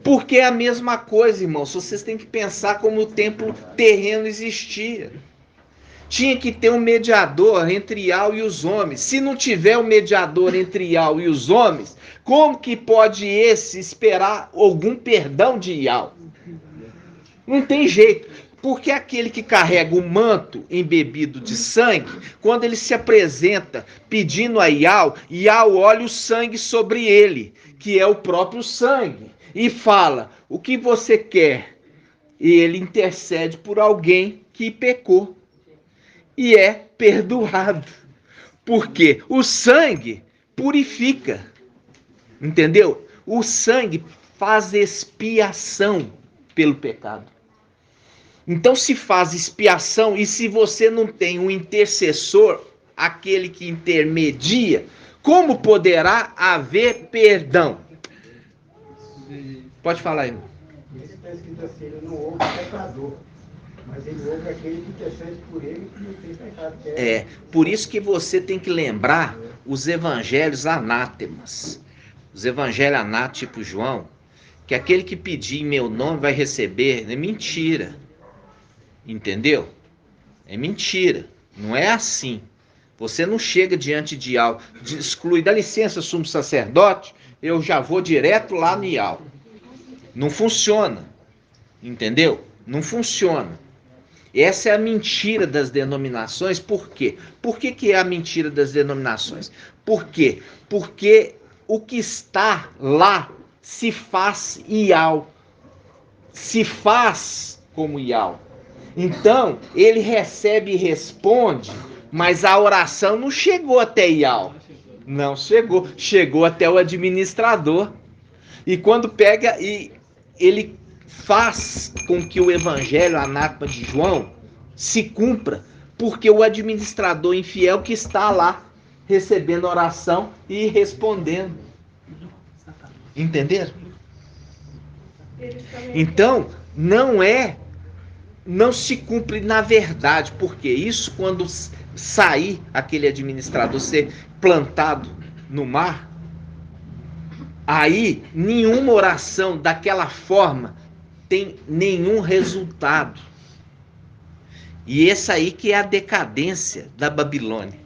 Porque é a mesma coisa, irmãos. Vocês têm que pensar como o templo terreno existia. Tinha que ter um mediador entre Yahweh e os homens. Se não tiver um mediador entre Yahweh e os homens, como que pode esse esperar algum perdão de Yahweh? Não tem jeito. Porque aquele que carrega o manto embebido de sangue, quando ele se apresenta pedindo a Yahweh, Yahweh olha o sangue sobre ele, que é o próprio sangue, e fala, o que você quer? E ele intercede por alguém que pecou. E é perdoado. Porque o sangue purifica. Entendeu? O sangue faz expiação pelo pecado. Então se faz expiação, e se você não tem um intercessor, aquele que intermedia, como poderá haver perdão? Pode falar, irmão. Isso está escrito assim, ele não ouve pecador. Mas ele ouve aquele que intercede por ele que não tem pecado. Por isso que você tem que lembrar os evangelhos anátemas. Os evangelhos anátemas, tipo João, que aquele que pedir em meu nome vai receber. É mentira. Entendeu? É mentira. Não é assim. Você não chega diante de algo, exclui, dá licença, sumo sacerdote, eu já vou direto lá no IAL. Não funciona. Entendeu? Não funciona. Essa é a mentira das denominações. Por quê? Por que é a mentira das denominações? Por quê? Porque o que está lá se faz IAL. Se faz como IAL. Então, ele recebe e responde, mas a oração não chegou até IAL. Não chegou. Chegou até o administrador. E quando pega e ele faz com que o evangelho anátema de João se cumpra, porque o administrador infiel que está lá recebendo oração e respondendo. Entenderam? Então, não se cumpre na verdade, porque isso quando sair aquele administrador ser plantado no mar, aí nenhuma oração daquela forma tem nenhum resultado. E essa aí que é a decadência da Babilônia.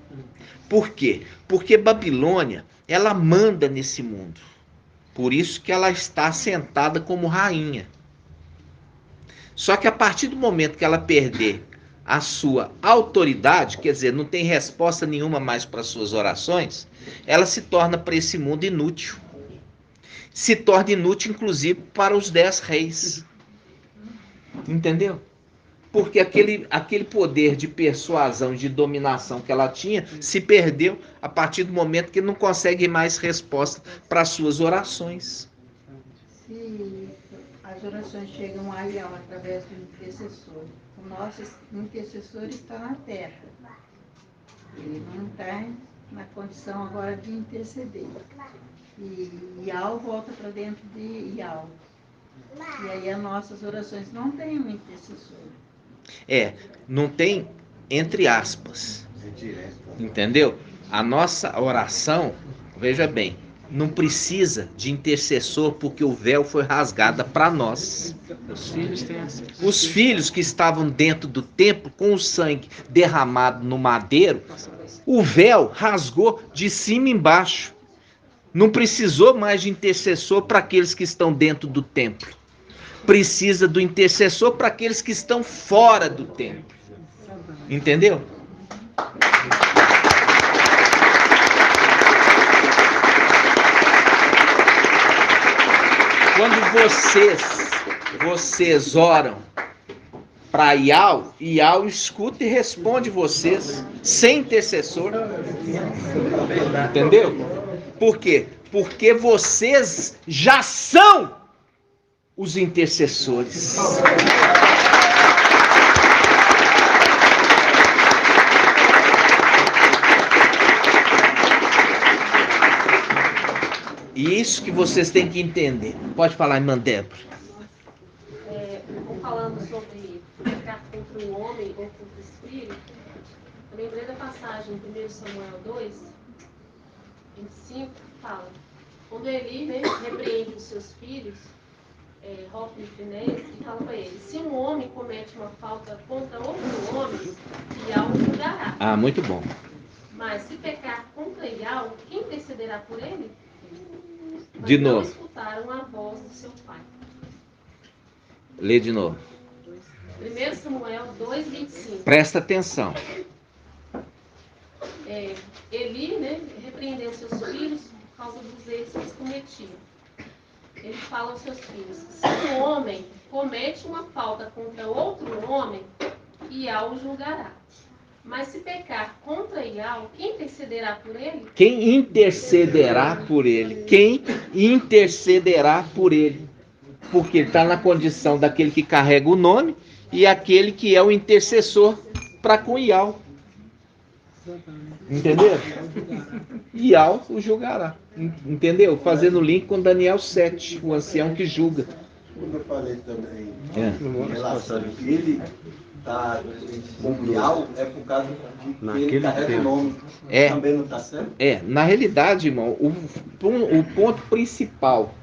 Por quê? Porque Babilônia, ela manda nesse mundo. Por isso que ela está sentada como rainha. Só que a partir do momento que ela perder a sua autoridade, quer dizer, não tem resposta nenhuma mais para suas orações, ela se torna para esse mundo inútil. Se torna inútil, inclusive, para os 10 reis. Entendeu? Porque aquele poder de persuasão, de dominação que ela tinha, se perdeu a partir do momento que não consegue mais resposta para as suas orações. Se as orações chegam a IAL através do intercessor, o nosso intercessor está na terra. Ele não está na condição agora de interceder. E IAL volta para dentro de IAL. E aí as nossas orações não têm um intercessor. Não tem entre aspas. Entendeu? A nossa oração, veja bem, não precisa de intercessor porque o véu foi rasgado para nós. Os filhos têm acesso. Os filhos que estavam dentro do templo com o sangue derramado no madeiro, o véu rasgou de cima e embaixo. Não precisou mais de intercessor para aqueles que estão dentro do templo. Precisa do intercessor para aqueles que estão fora do templo. Entendeu? Quando vocês oram para IAL, IAL escuta e responde vocês, sem intercessor. Entendeu? Por quê? Porque vocês já são os intercessores. E isso que vocês têm que entender. Pode falar, irmã Débora. Falando sobre pecar contra o homem ou contra o espírito, eu lembrei da passagem em 1 Samuel 2, 25, que fala: quando Eli repreende os seus filhos, Hofni e Finés, e fala para ele: se um homem comete uma falta contra outro homem, Ial o julgará. Ah, muito bom. Mas se pecar contra Ial, quem intercederá por ele? Mas De não novo. escutaram a voz do seu pai. Lê de novo. 1 Samuel 2, 25. Presta atenção. Eli, repreendeu seus filhos por causa dos erros que eles cometiam. Ele fala aos seus filhos: se um homem comete uma falta contra outro homem, Ial o julgará. Mas se pecar contra Ial, quem intercederá por ele? Quem intercederá por ele? Quem intercederá por ele? Porque ele está na condição daquele que carrega o nome e aquele que é o intercessor para com Ial. Entendeu? Ial o julgará. Entendeu? Fazendo link com Daniel 7, o ancião que julga. Como eu falei também, em relação a ele está com Yau é por causa que ele carrega tempo. o nome. É. Também não está certo? Na realidade, irmão, o ponto principal,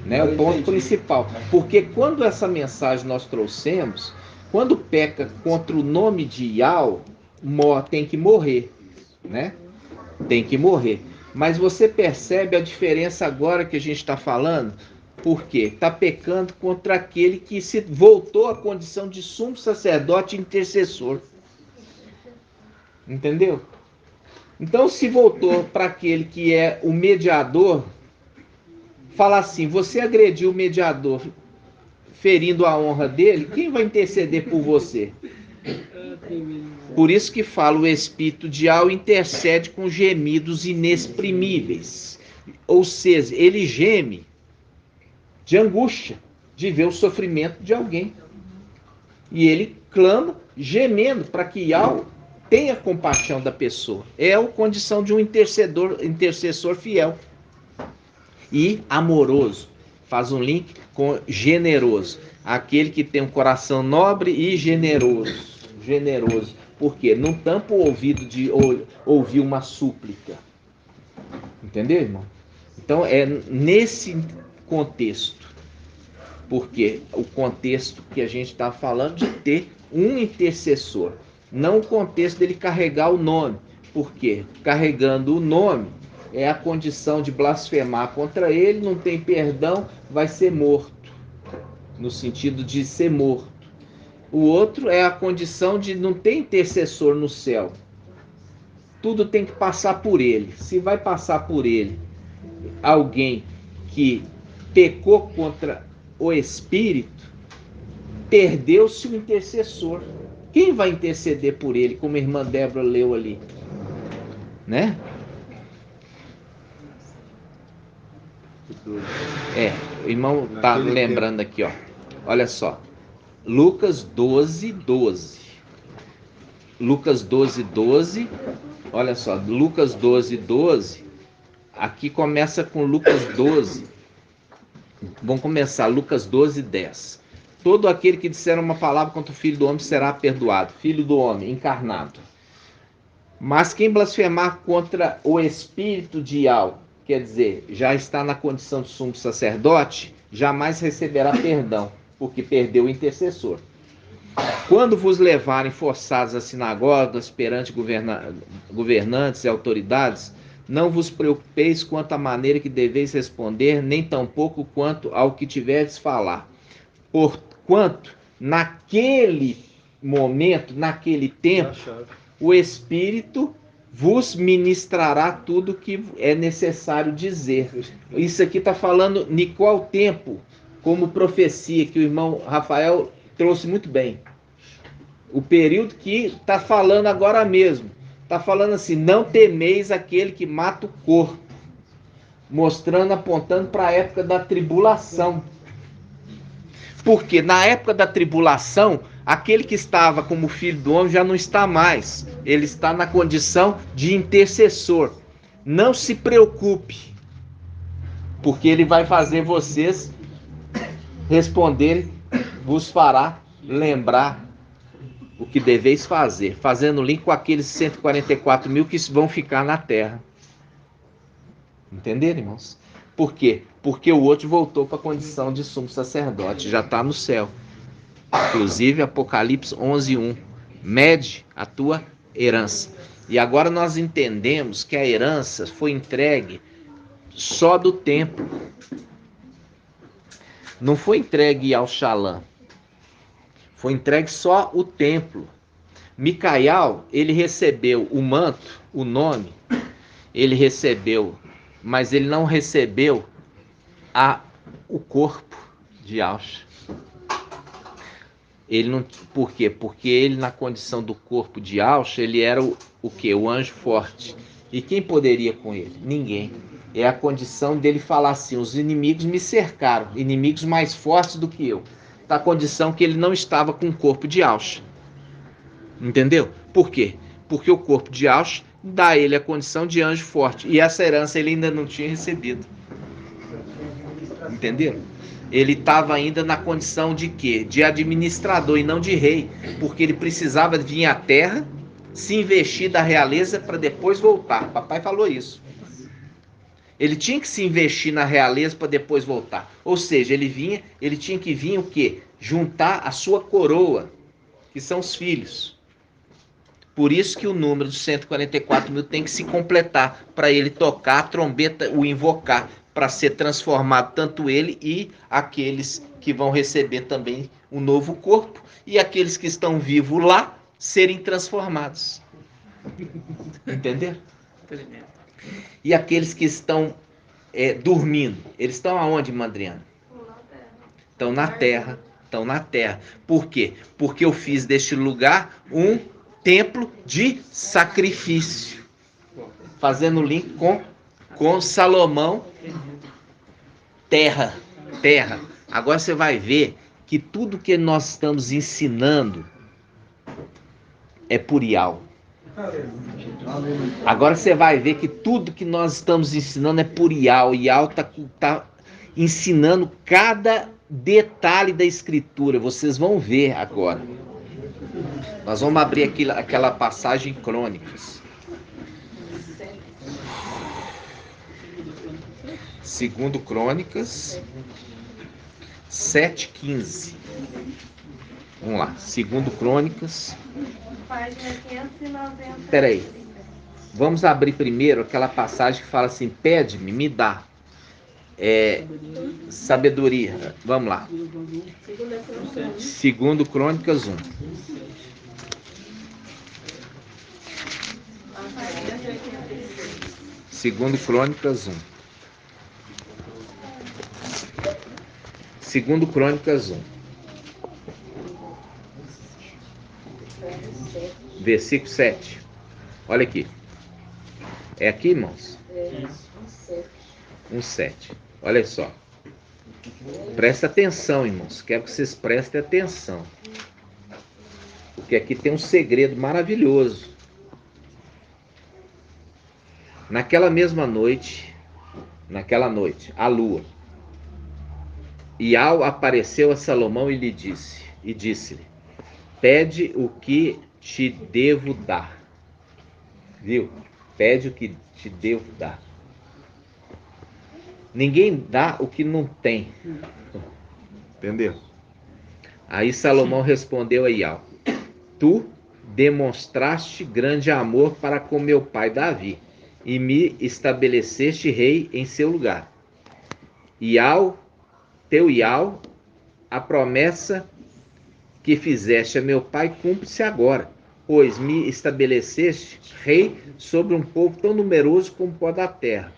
né? O ponto principal. Porque quando essa mensagem nós trouxemos, quando peca contra o nome de Yau, tem que morrer, né? Tem que morrer. Mas você percebe a diferença agora que a gente está falando? Por quê? Está pecando contra aquele que se voltou à condição de sumo sacerdote intercessor. Entendeu? Então, se voltou para aquele que é o mediador, fala assim, você agrediu o mediador ferindo a honra dele, quem vai interceder por você? Por isso que fala, o Espírito de Yau intercede com gemidos inexprimíveis. Ou seja, ele geme de angústia, de ver o sofrimento de alguém. E ele clama, gemendo, para que Yau tenha compaixão da pessoa. É a condição de um intercessor fiel e amoroso. Faz um link com generoso. Aquele que tem um coração nobre e generoso. Generoso. Por quê? Não tampa o ouvido de ouvir uma súplica. Entendeu, irmão? Então é nesse contexto. Porque o contexto que a gente está falando de ter um intercessor. Não o contexto dele carregar o nome. Por quê? Carregando o nome é a condição de blasfemar contra ele, não tem perdão, vai ser morto. No sentido de ser morto. O outro é a condição de não ter intercessor no céu. Tudo tem que passar por ele. Se vai passar por ele alguém que pecou contra o Espírito, perdeu-se o intercessor. Quem vai interceder por ele, como a irmã Débora leu ali? Né? O irmão está lembrando aqui, ó. Olha só. Lucas 12, 12. Lucas 12, 12. Olha só, Lucas 12, 12. Aqui começa com Lucas 12. Vamos começar, Lucas 12, 10. Todo aquele que disser uma palavra contra o Filho do Homem será perdoado. Filho do Homem, encarnado. Mas quem blasfemar contra o Espírito de Yau, quer dizer, já está na condição de sumo sacerdote, jamais receberá perdão, porque perdeu o intercessor. Quando vos levarem forçados às sinagogas, perante governantes e autoridades, não vos preocupeis quanto à maneira que deveis responder, nem tampouco quanto ao que tiverdes falar. Porquanto, naquele momento, naquele tempo, o Espírito vos ministrará tudo o que é necessário dizer. Isso aqui está falando em qual tempo? Como profecia que o irmão Rafael trouxe muito bem. O período que está falando agora mesmo. Está falando assim, não temeis aquele que mata o corpo. Mostrando, apontando para a época da tribulação. Porque na época da tribulação, aquele que estava como filho do homem já não está mais. Ele está na condição de intercessor. Não se preocupe. Porque ele vai fazer vocês responder, vos fará lembrar o que deveis fazer, fazendo link com aqueles 144 mil que vão ficar na terra. Entenderam, irmãos? Por quê? Porque o outro voltou para a condição de sumo sacerdote, já está no céu. Inclusive Apocalipse 11:1, mede a tua herança. E agora nós entendemos que a herança foi entregue só do templo. Não foi entregue ao Shalom. Foi entregue só o templo. Micael, ele recebeu o manto, o nome, ele recebeu, mas ele não recebeu o corpo de Yahshua. Ele não, por quê? Porque ele, na condição do corpo de Yahshua, ele era o quê? O anjo forte. E quem poderia com ele? Ninguém. É a condição dele falar assim, os inimigos me cercaram, inimigos mais fortes do que eu. Está a condição que ele não estava com o corpo de Yahshua. Entendeu? Por quê? Porque o corpo de Yahshua dá a ele a condição de anjo forte. E essa herança ele ainda não tinha recebido. Entenderam? ele estava ainda na condição de quê? De administrador e não de rei, porque ele precisava vir à terra, se investir da realeza para depois voltar. Papai falou isso. Ele tinha que se investir na realeza para depois voltar. Ou seja, ele tinha que vir o quê? Juntar a sua coroa, que são os filhos. Por isso que o número dos 144 mil tem que se completar, para ele tocar a trombeta, o invocar, para ser transformado tanto ele e aqueles que vão receber também um novo corpo, e aqueles que estão vivos lá serem transformados. Entenderam? E aqueles que estão dormindo, eles estão aonde, Mandriana? Estão na terra. Estão na terra. Por quê? Porque eu fiz deste lugar um templo de sacrifício. Fazendo link com Salomão. Terra. Agora você vai ver que tudo que nós estamos ensinando é por Iau. Agora você vai ver que tudo que nós estamos ensinando é por Iau. Iau tá ensinando cada detalhe da escritura. Vocês vão ver agora. Nós vamos abrir aquela passagem em Crônicas. 2 Crônicas 7:15. Vamos lá. 2 Crônicas. Peraí. Vamos abrir primeiro aquela passagem que fala assim: pede-me, me dá sabedoria. Vamos lá. 2 Crônicas 1. Segundo Crônicas 1. 2 Crônicas 1. Versículo 7. Olha aqui. É aqui, irmãos? 1:7. Olha só. Presta atenção, irmãos. Quero que vocês prestem atenção. Porque aqui tem um segredo maravilhoso. Naquela noite, a lua, Iau apareceu a Salomão e disse-lhe: pede o que te devo dar. Viu? Pede o que te devo dar. Ninguém dá o que não tem. Entendeu? Aí Salomão respondeu a Iau: tu demonstraste grande amor para com meu pai Davi, e me estabeleceste rei em seu lugar. Teu Iau, a promessa que fizeste a meu pai cumpre-se agora, pois me estabeleceste rei sobre um povo tão numeroso como o pó da terra.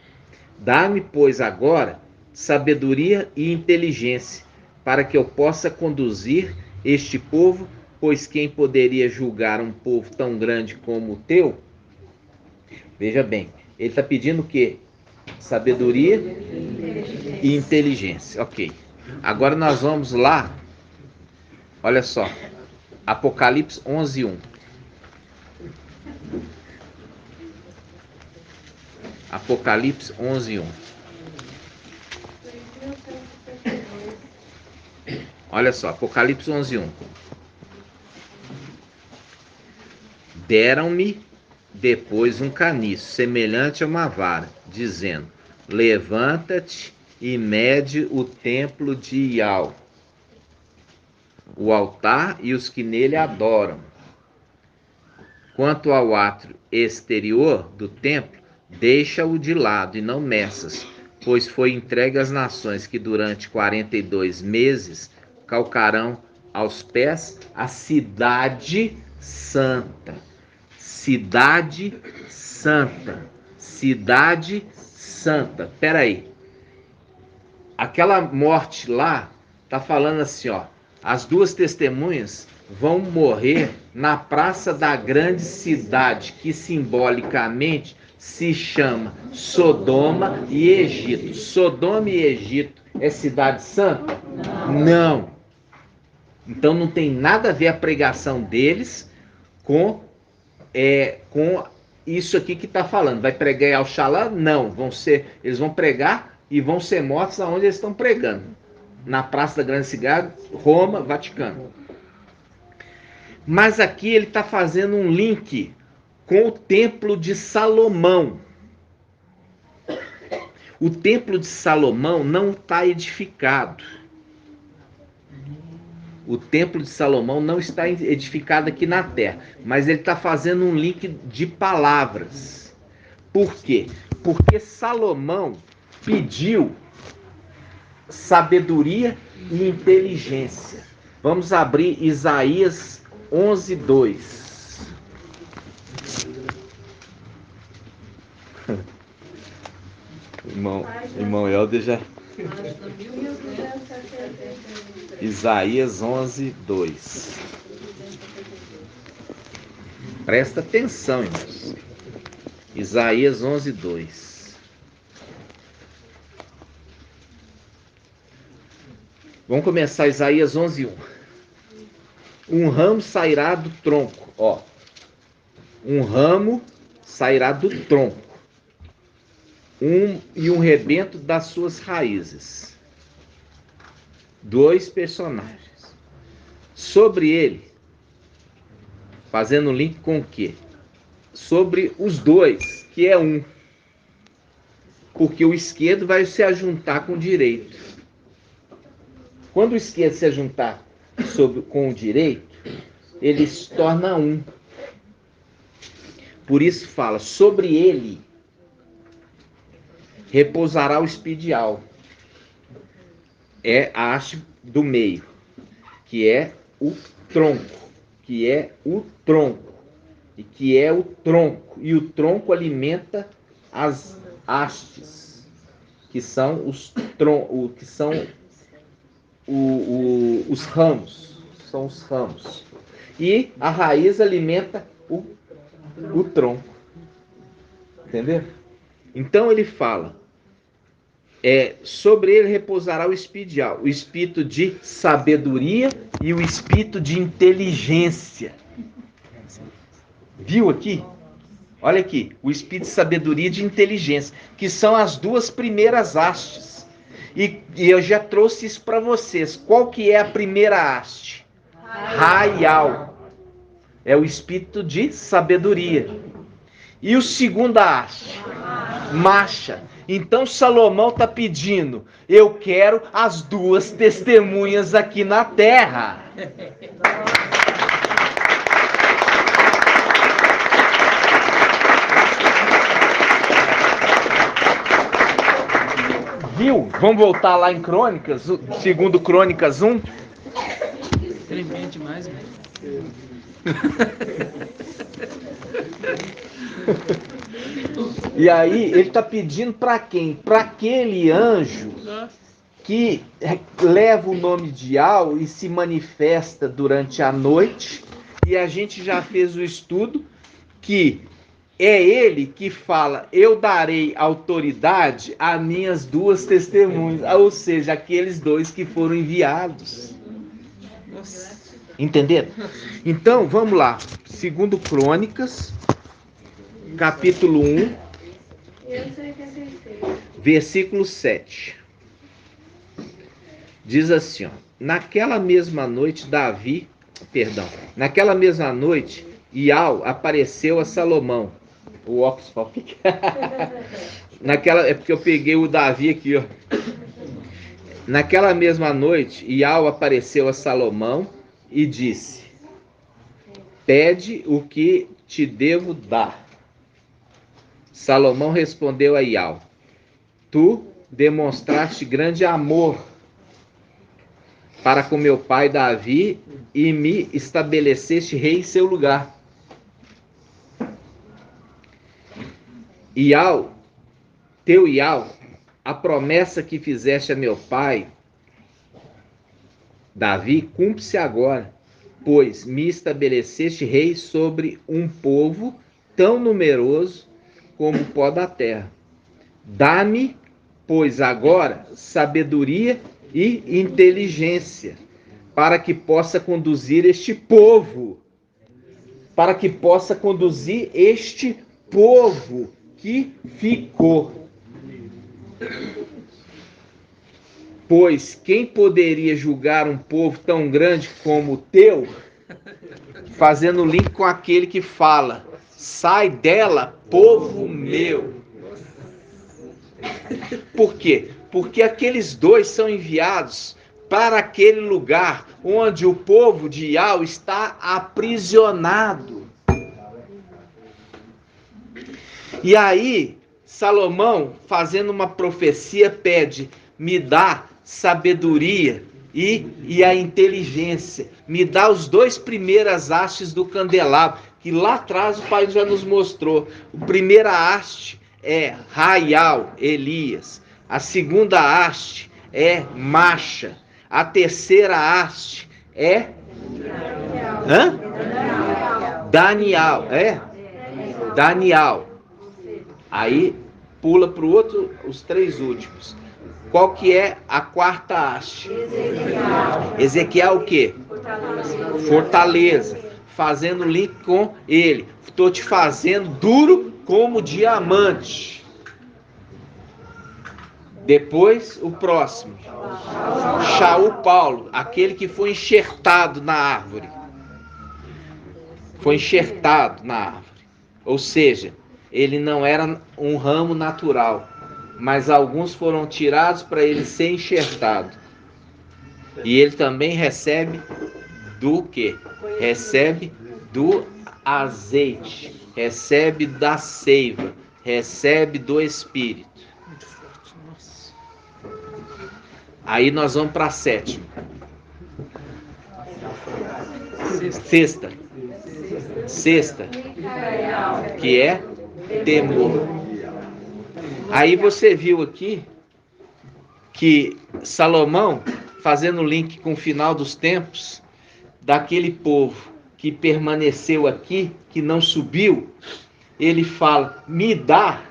Dá-me, pois, agora sabedoria e inteligência, para que eu possa conduzir este povo, pois quem poderia julgar um povo tão grande como o teu? Veja bem, ele está pedindo o quê? Sabedoria e inteligência. Ok. Agora nós vamos lá. Olha só. Apocalipse 11:1. Apocalipse 11:1. Olha só, Apocalipse 11:1. Deram-me depois um caniço, semelhante a uma vara, dizendo: levanta-te e mede o templo de Iau, o altar e os que nele adoram. Quanto ao átrio exterior do templo, deixa-o de lado e não meças, pois foi entregue às nações que durante 42 meses calcarão aos pés a cidade santa. Cidade santa. Cidade santa. Peraí. Aquela morte lá tá falando assim, ó. As duas testemunhas vão morrer na praça da grande cidade, que simbolicamente se chama Sodoma e Egito. Sodoma e Egito é cidade santa? Não. Então não tem nada a ver a pregação deles com isso aqui que está falando. Vai pregar em Oxalá? Não. Eles vão pregar e vão ser mortos aonde eles estão pregando. na Praça da Grande Cidade, Roma, Vaticano. Mas aqui ele está fazendo um link com o Templo de Salomão. O Templo de Salomão não está edificado. O Templo de Salomão não está edificado aqui na terra, mas ele está fazendo um link de palavras. Por quê? Porque Salomão pediu sabedoria e inteligência. Vamos abrir Isaías 11:2. Irmão Helder já... Isaías 11:2. Presta atenção, irmãos. Isaías 11:2. Vamos começar Isaías 11:1. Um ramo sairá do tronco, ó. Um ramo sairá do tronco. E um rebento das suas raízes. 2 personagens. Sobre ele, fazendo link com o quê? Sobre os dois, que é um. Porque o esquerdo vai se ajuntar com o direito. Quando o esquerdo se ajuntar com o direito, ele se torna um. Por isso fala, sobre ele repousará o espidial. É a haste do meio, que é o tronco, que é o tronco, e que é o tronco, e o tronco alimenta as hastes, que são os os ramos, são os ramos, e a raiz alimenta o tronco, entendeu? Então ele fala, sobre ele repousará o espidial, o espírito de sabedoria e o espírito de inteligência. Viu aqui? Olha aqui, o espírito de sabedoria e de inteligência, que são as 2 primeiras hastes. E eu já trouxe isso para vocês. Qual que é a primeira haste? Raial. É o espírito de sabedoria. E o segunda haste? Macha. Então Salomão está pedindo, eu quero as 2 testemunhas aqui na terra. Viu? Vamos voltar lá em Crônicas, segundo Crônicas 1. Tremendo demais, velho. E aí ele está pedindo para quem? Para aquele anjo que leva o nome de Al e se manifesta durante a noite. E a gente já fez o estudo que é ele que fala, eu darei autoridade a minhas 2 testemunhas. Ou seja, aqueles 2 que foram enviados. Entenderam? Então, vamos lá. Segundo Crônicas, capítulo 1, versículo 7. Diz assim, ó, naquela mesma noite, Ial apareceu a Salomão. O Oxford. É porque eu peguei o Davi aqui, ó. Naquela mesma noite, Ial apareceu a Salomão e disse, pede o que te devo dar. Salomão respondeu a Ial, tu demonstraste grande amor para com meu pai Davi e me estabeleceste rei em seu lugar. Ial, a promessa que fizeste a meu pai Davi, cumpre-se agora, pois me estabeleceste rei sobre um povo tão numeroso como o pó da terra. Dá-me, pois agora, sabedoria e inteligência, para que possa conduzir este povo, que ficou. Pois quem poderia julgar um povo tão grande como o teu? Fazendo link com aquele que fala: sai dela, povo meu. Por quê? Porque aqueles dois são enviados para aquele lugar onde o povo de Yahweh está aprisionado. E aí, Salomão, fazendo uma profecia, pede: me dá sabedoria e a inteligência. Me dá os dois primeiras hastes do candelabro, que lá atrás o pai já nos mostrou. A primeira haste é Raial, Elias. A segunda haste é Macha. A terceira haste é Daniel. Daniel. Aí pula para o outro, os três últimos. Qual que é a quarta haste? Ezequiel o quê? Fortaleza. Fazendo link com ele. Estou te fazendo duro como diamante. Depois, o próximo. Shaul Paulo, aquele que foi enxertado na árvore. Foi enxertado na árvore. Ou seja, ele não era um ramo natural, mas alguns foram tirados para ele ser enxertado. E ele também recebe do quê? Recebe do azeite, recebe da seiva, recebe do Espírito. Aí nós vamos para a sétima. Sexta, que é temor. Aí você viu aqui que Salomão, fazendo link com o final dos tempos, daquele povo que permaneceu aqui, que não subiu, ele fala: me dá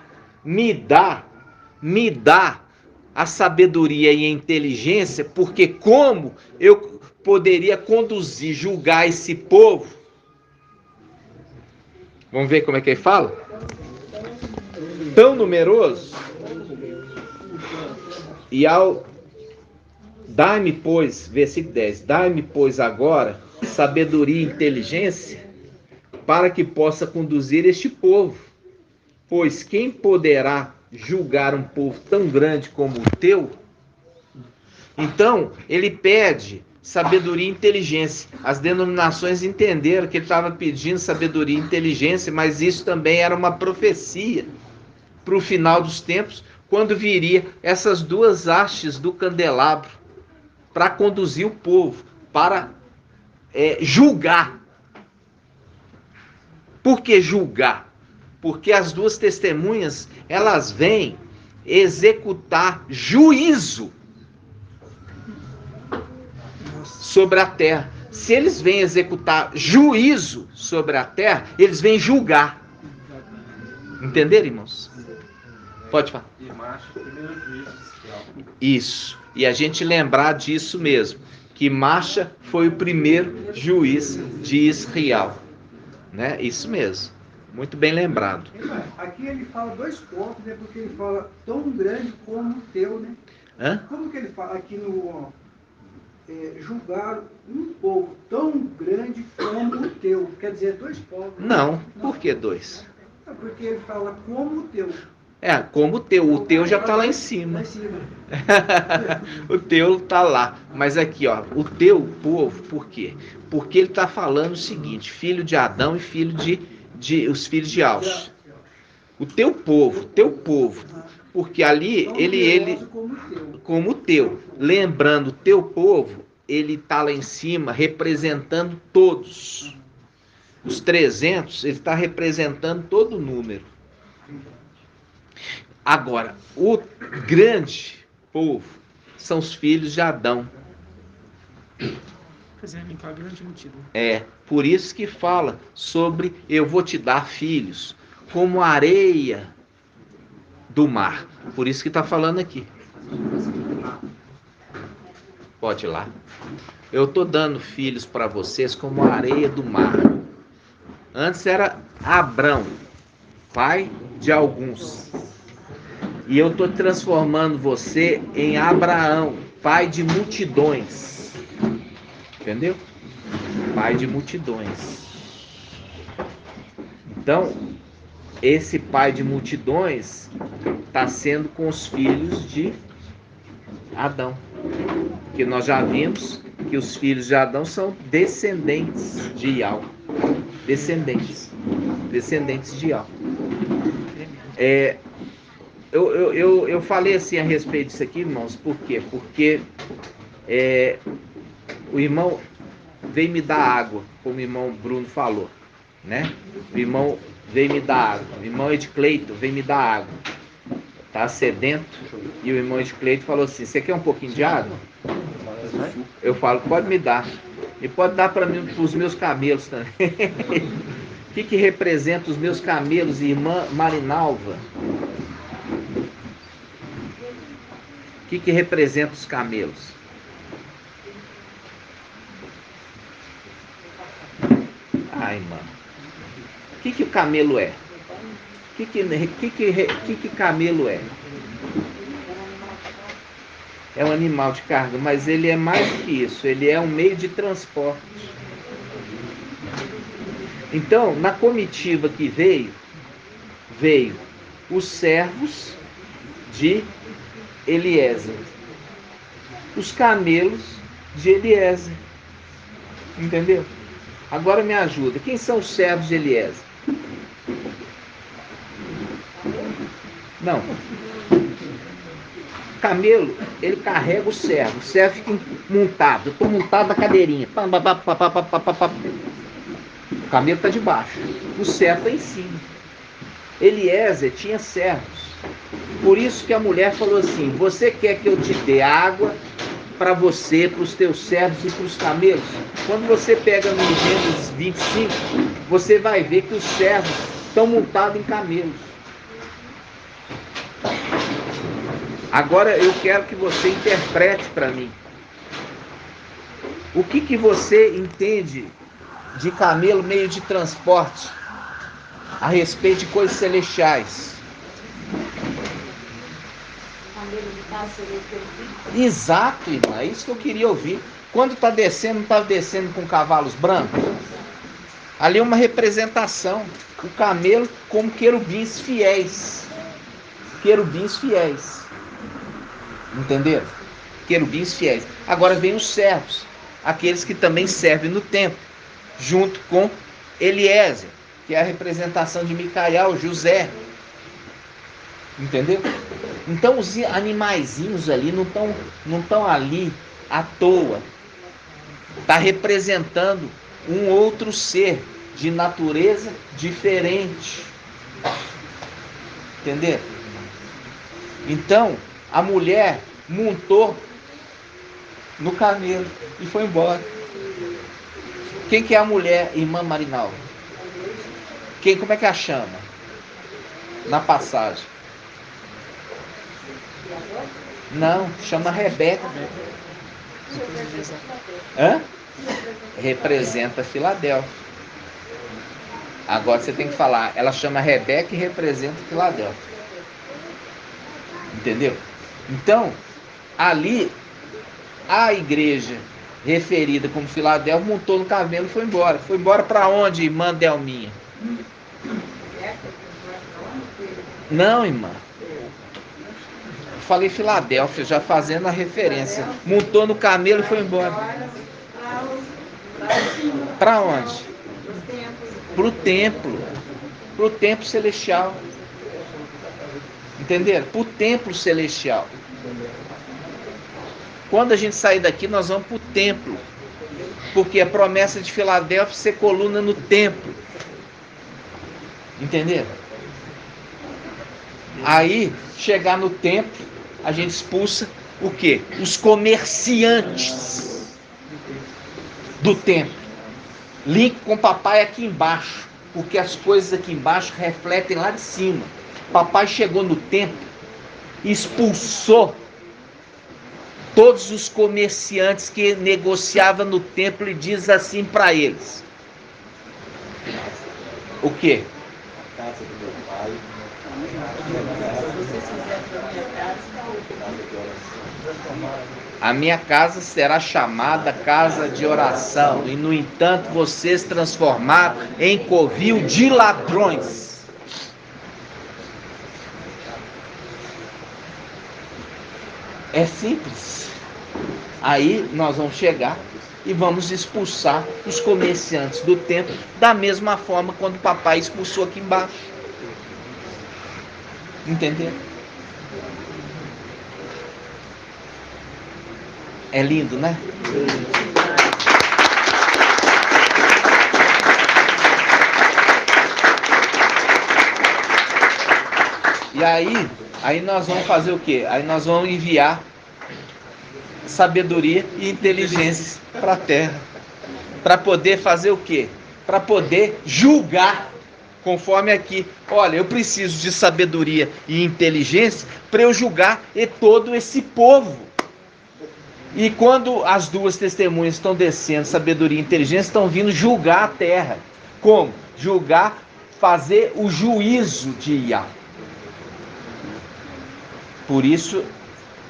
a sabedoria e a inteligência, porque como eu poderia conduzir, julgar esse povo? Vamos ver como é que ele fala? Tão numeroso, e ao dai-me, pois, versículo 10, dai-me, pois, agora sabedoria e inteligência, para que possa conduzir este povo. Pois quem poderá julgar um povo tão grande como o teu? Então, ele pede sabedoria e inteligência. As denominações entenderam que ele estava pedindo sabedoria e inteligência, mas isso também era uma profecia para o final dos tempos, quando viria essas duas hastes do candelabro para conduzir o povo, para julgar. Por que julgar? Porque as duas testemunhas, elas vêm executar juízo sobre a terra. Se eles vêm executar juízo sobre a terra, eles vêm julgar. Entenderam, irmãos? Pode falar. E Macha, primeiro juiz. Isso. E a gente lembrar disso mesmo, que Macha foi o primeiro juiz de Israel. Né? Isso mesmo. Muito bem lembrado. Aqui ele fala dois pontos, né? Porque ele fala tão grande como o teu, né? Hã? Como que ele fala aqui no julgar um povo tão grande como o teu? Quer dizer, dois povos. Não. Por que dois? É porque ele fala como o teu. Como o teu. O teu já está lá em cima. Lá em cima. O teu está lá. Mas aqui, ó, o teu povo, por quê? Porque ele está falando o seguinte: filho de Adão e filho os filhos de Alves. O teu povo. Porque ali, ele como o teu. Lembrando, o teu povo, ele está lá em cima representando todos. Os 300, ele está representando todo o número. Agora, o grande povo são os filhos de Adão. Representam a grande multidão. Por isso que fala sobre eu vou te dar filhos, como a areia do mar. Por isso que está falando aqui. Pode ir lá. Eu estou dando filhos para vocês como a areia do mar. Antes era Abrão, pai de alguns. E eu estou transformando você em Abraão, pai de multidões. Entendeu? Pai de multidões. Então, esse pai de multidões está sendo com os filhos de Adão. Porque nós já vimos que os filhos de Adão são descendentes de Iau. Descendentes de Iau. Eu falei assim a respeito disso aqui, irmãos, por quê? Porque o irmão veio me dar água, como o irmão Bruno falou, né? O irmão veio me dar água, o irmão Edcleito veio me dar água, tá sedento, e o irmão Edcleito falou assim: você quer um pouquinho de água? Eu falo: pode me dar, e pode dar para mim, para os meus camelos também. O que representa os meus camelos, irmã Marinalva? O que representa os camelos? Ai, mano. O que o camelo é? O que camelo é? É um animal de carga, mas ele é mais do que isso. Ele é um meio de transporte. Então, na comitiva que veio os servos de Eliezer, os camelos de Eliezer. Entendeu? Agora me ajuda. Quem são os servos de Eliezer? Não. O camelo, ele carrega o servo fica montado. Eu estou montado na cadeirinha. O camelo está de baixo, o servo está em cima. Eliezer tinha servos. Por isso que a mulher falou assim: você quer que eu te dê água para você, para os teus servos e para os camelos? Quando você pega no Gênesis 25, você vai ver que os servos estão montados em camelos. Agora eu quero que você interprete para mim. O que você entende de camelo, meio de transporte, a respeito de coisas celestiais? Exato, irmã, é isso que eu queria ouvir. Quando está descendo, não está descendo com cavalos brancos? Ali é uma representação. O camelo como querubins fiéis. Querubins fiéis. Entenderam? Querubins fiéis. Agora vem os servos, aqueles que também servem no templo, junto com Eliezer, que é a representação de Micael, José. Entendeu? Então os animaizinhos ali não estão ali à toa. Está representando um outro ser de natureza diferente. Entendeu? Então a mulher montou no camelo e foi embora. Quem que é a mulher, irmã Marinalva? Como é que a chama? Na passagem. Não, chama Rebeca. Hã? Representa Filadélfia. Agora você tem que falar, ela chama Rebeca e representa Filadélfia. Entendeu? Então, ali, a igreja referida como Filadélfia montou no camelo e foi embora. Foi embora para onde, irmã Delminha? Não, irmã. Eu falei Filadélfia, já fazendo a referência. Montou no camelo e foi embora. Para onde? Para o templo. Para o templo celestial. Entenderam? Para o templo celestial. Quando a gente sair daqui, nós vamos para o templo. Porque a promessa de Filadélfia é ser coluna no templo. Entenderam? Aí, chegar no templo, a gente expulsa o quê? Os comerciantes do templo. Link com o papai aqui embaixo. Porque as coisas aqui embaixo refletem lá de cima. Papai chegou no templo e expulsou todos os comerciantes que negociavam no templo e diz assim para eles: o quê? A minha casa será chamada casa de oração, e no entanto vocês transformaram em covil de ladrões. É simples. Aí nós vamos chegar e vamos expulsar os comerciantes do templo da mesma forma quando o papai expulsou aqui embaixo. Entenderam? É lindo, né? E aí nós vamos fazer o quê? Aí nós vamos enviar sabedoria e inteligência para a terra. Para poder fazer o quê? Para poder julgar. Conforme aqui, olha, eu preciso de sabedoria e inteligência para eu julgar todo esse povo. E quando as duas testemunhas estão descendo, sabedoria e inteligência, estão vindo julgar a terra. Como? Julgar, fazer o juízo de Iá. Por isso,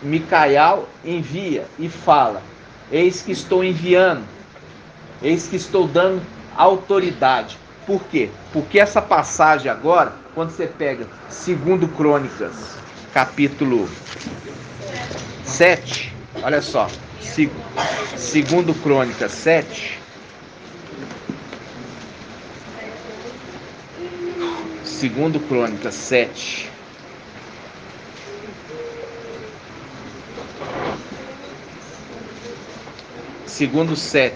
Micael envia e fala: eis que estou enviando, eis que estou dando autoridade. Por quê? Porque essa passagem agora, quando você pega 2 Crônicas, capítulo 7, olha só, 2 Crônicas 7, 2 Crônicas 7, segundo 7,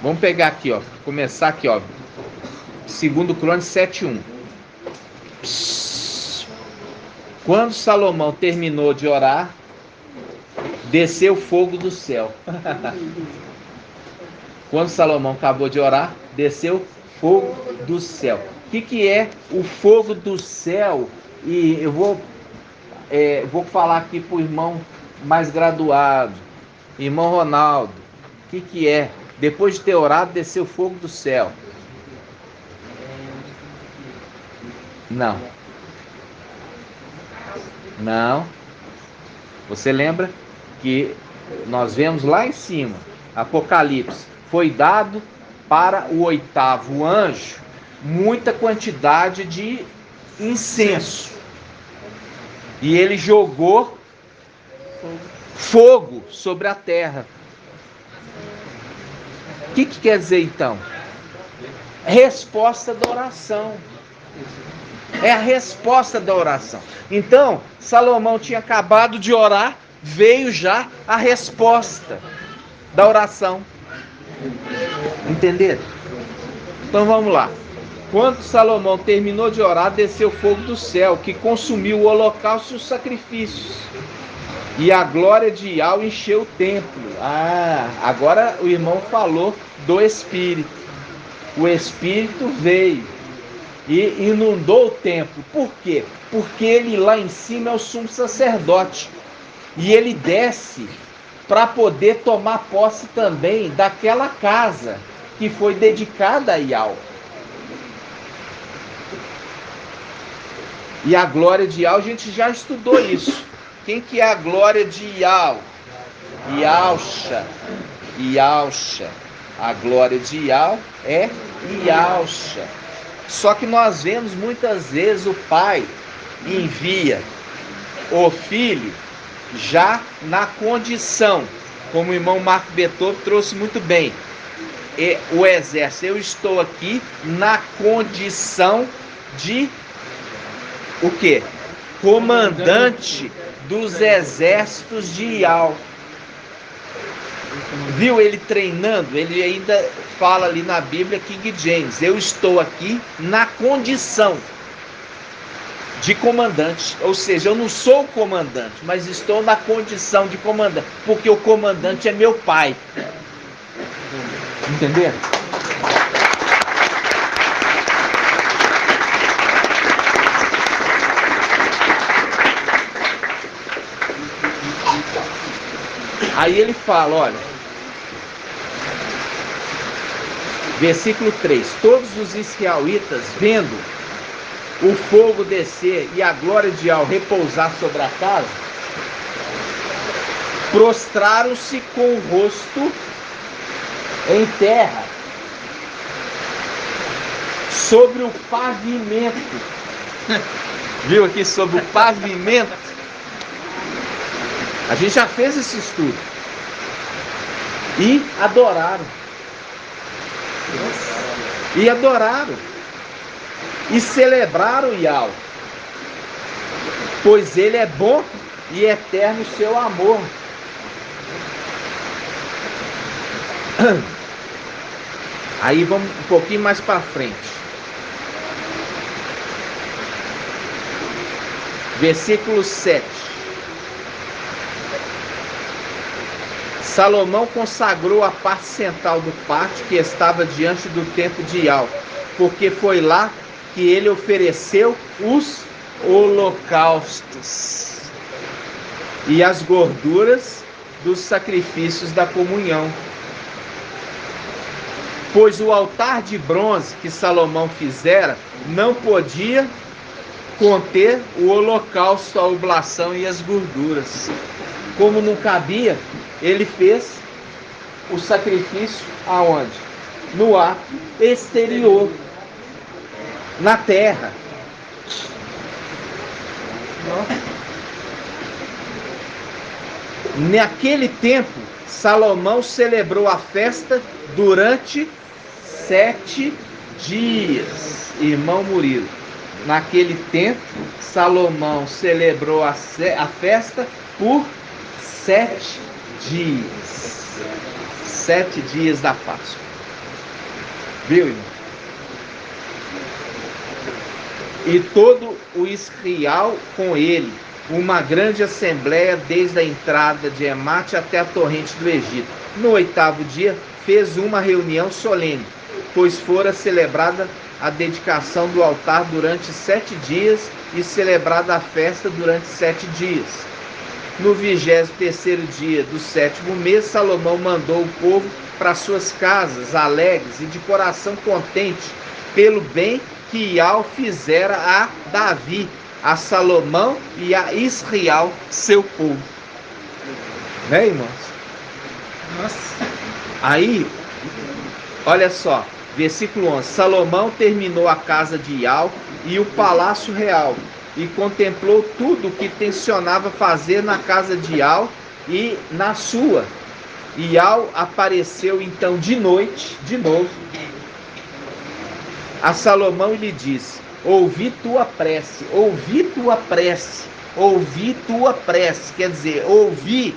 vamos pegar aqui, ó, começar aqui, ó, 2 Crônicas 7:1. Quando Salomão terminou de orar, desceu fogo do céu. Quando Salomão acabou de orar, desceu fogo do céu. O que é o fogo do céu? E eu vou falar aqui para o irmão mais graduado, irmão Ronaldo. O que é? Depois de ter orado, desceu fogo do céu. Não. Não. Você lembra que nós vemos lá em cima, Apocalipse, foi dado para o 8º anjo muita quantidade de incenso. E ele jogou fogo sobre a terra. O que quer dizer então? Resposta da oração. É a resposta da oração. Então, Salomão tinha acabado de orar, veio já a resposta da oração. Entenderam? Então vamos lá. Quando Salomão terminou de orar, desceu fogo do céu, que consumiu o holocausto e os sacrifícios. E a glória de Iá encheu o templo. Agora o irmão falou do Espírito. O Espírito veio e inundou o templo. Por quê? Porque ele lá em cima é o sumo sacerdote. E ele desce para poder tomar posse também daquela casa que foi dedicada a Iá. E a glória de Iá, a gente já estudou isso. Quem que é a glória de Iá? Iauxa. Iauxa. A glória de Iá é Iauxa. Só que nós vemos muitas vezes o pai envia o filho já na condição, como o irmão Marco Beethoven trouxe muito bem, o exército, eu estou aqui na condição de o quê? Comandante dos exércitos de Iá. Viu ele treinando? Ele ainda fala ali na Bíblia, King James, eu estou aqui na condição de comandante, ou seja, eu não sou o comandante, mas estou na condição de comandante, porque o comandante é meu pai. Entenderam? Aí ele fala, olha, versículo 3, todos os israelitas, vendo o fogo descer e a glória de Yahweh repousar sobre a casa, prostraram-se com o rosto em terra, sobre o pavimento. Viu aqui sobre o pavimento? A gente já fez esse estudo. E adoraram. E adoraram. E celebraram Yahweh. Pois ele é bom e eterno o seu amor. Aí vamos um pouquinho mais para frente. Versículo 7. Salomão consagrou a parte central do pátio que estava diante do templo de Yahweh, porque foi lá que ele ofereceu os holocaustos e as gorduras dos sacrifícios da comunhão. Pois o altar de bronze que Salomão fizera não podia conter o holocausto, a oblação e as gorduras. Como não cabia, ele fez o sacrifício aonde? No ato exterior, na terra. Naquele tempo, Salomão celebrou a festa durante 7 dias. Irmão Murilo, naquele tempo, Salomão celebrou a festa por 7 dias. 7 dias da Páscoa. Viu, irmão? E todo o Israel com ele, uma grande assembleia desde a entrada de Emate até a torrente do Egito. No 8º dia, fez uma reunião solene, pois fora celebrada a dedicação do altar durante 7 dias e celebrada a festa durante 7 dias. No 23º dia do 7º mês, Salomão mandou o povo para suas casas, alegres e de coração contente, pelo bem que Yahweh fizera a Davi, a Salomão e a Israel, seu povo. Né, irmãos? Nossa. Aí, olha só, versículo 11. Salomão terminou a casa de Yahweh e o palácio real, e contemplou tudo o que tencionava fazer na casa de Yahweh e na sua. E Yahweh apareceu então de noite, de novo, a Salomão e lhe disse: ouvi tua prece, ouvi tua prece, ouvi tua prece. Quer dizer, ouvi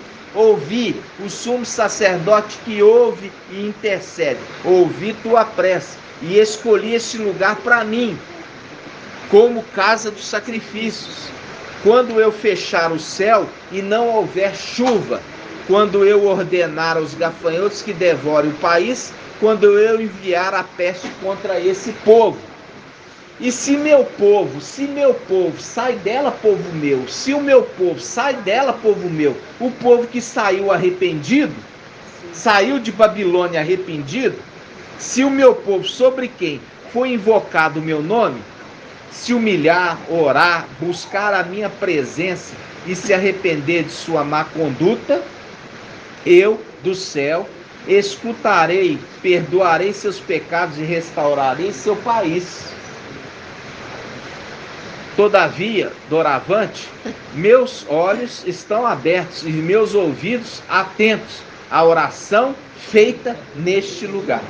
o sumo sacerdote que ouve e intercede. Ouvi tua prece e escolhi este lugar para mim, como casa dos sacrifícios. Quando eu fechar o céu e não houver chuva, quando eu ordenar aos gafanhotos que devorem o país, quando eu enviar a peste contra esse povo. E se meu povo, sai dela, povo meu, se o meu povo sai dela, povo meu, o povo que saiu arrependido, saiu de Babilônia arrependido, se o meu povo sobre quem foi invocado o meu nome, se humilhar, orar, buscar a minha presença e se arrepender de sua má conduta, eu, do céu, escutarei, perdoarei seus pecados e restaurarei seu país. Todavia, doravante, meus olhos estão abertos e meus ouvidos atentos à oração feita neste lugar.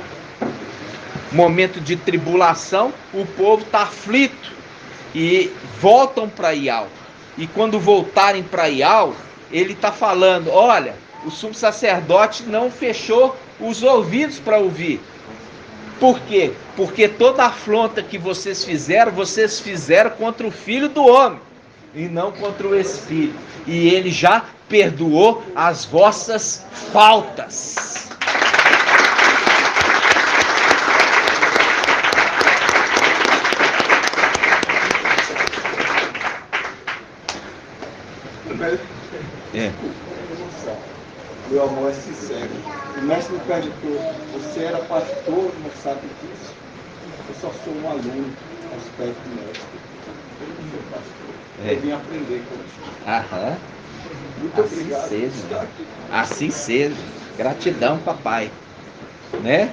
Momento de tribulação, o povo está aflito e voltam para Yahweh. E quando voltarem para Yahweh, ele está falando: olha, o sumo sacerdote não fechou os ouvidos para ouvir. Por quê? Porque toda a afronta que vocês fizeram contra o Filho do Homem e não contra o Espírito. E ele já perdoou as vossas faltas. Eu meu amor é sincero. O mestre me perguntou, você era pastor, não sabe disso? Eu só sou um aluno aos pés do mestre. Eu não sou pastor. Eu vim aprender com você. Aham. Muito Assim obrigado. seja. Assim seja. Gratidão, papai. Né?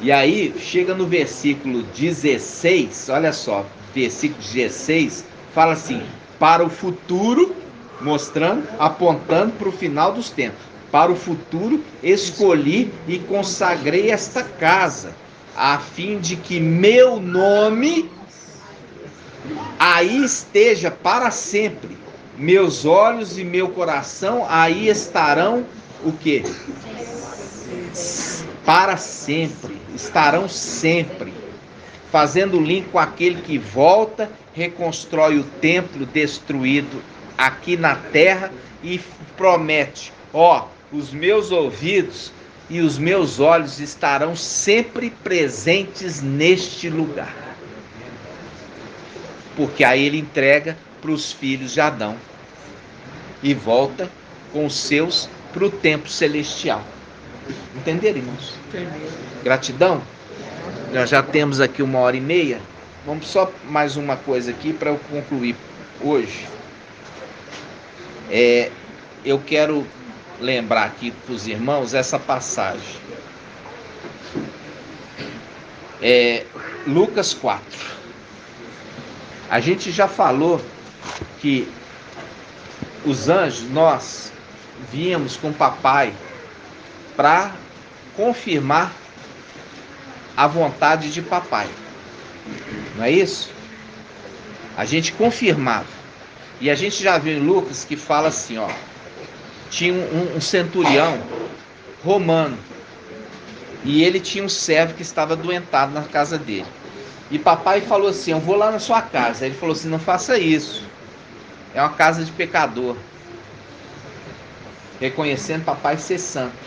E aí, chega no versículo 16, olha só, versículo 16, fala assim, para o futuro, mostrando, apontando para o final dos tempos. Para o futuro, escolhi e consagrei esta casa, a fim de que meu nome aí esteja para sempre. Meus olhos e meu coração aí estarão o quê? Para sempre, estarão sempre, fazendo link com aquele que volta, reconstrói o templo destruído aqui na terra e promete, os meus ouvidos e os meus olhos estarão sempre presentes neste lugar. Porque aí ele entrega para os filhos de Adão e volta com os seus para o templo celestial. Entenderam, irmãos? Gratidão. Nós já temos aqui 1h30. Vamos só mais uma coisa aqui para eu concluir hoje. Eu quero lembrar aqui para os irmãos essa passagem. Lucas 4. A gente já falou que os anjos, nós víamos com o papai para confirmar a vontade de papai. Não é isso? A gente confirmava. E a gente já viu em Lucas que fala assim, tinha um centurião romano. E ele tinha um servo que estava adoentado na casa dele. E papai falou assim, eu vou lá na sua casa. Ele falou assim, não faça isso. É uma casa de pecador. Reconhecendo papai ser santo.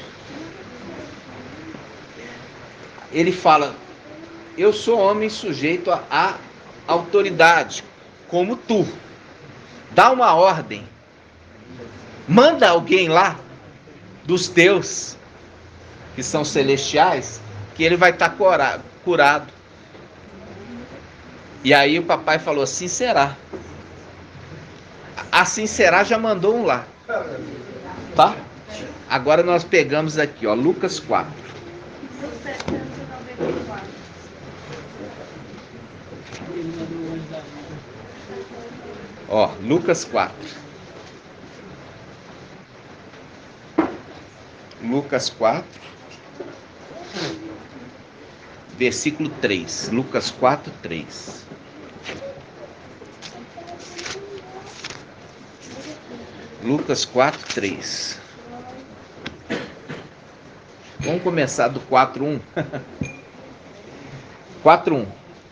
Ele fala, eu sou homem sujeito à autoridade, como tu. Dá uma ordem. Manda alguém lá, dos teus, que são celestiais, que ele vai estar curado. E aí o papai falou, assim será. Assim será, já mandou um lá. Tá? Agora nós pegamos aqui, Lucas 4. Lucas 4. Lucas 4, versículo 3. Lucas 4, 3. Lucas 4, 3. Vamos começar do 4:1. 4:1.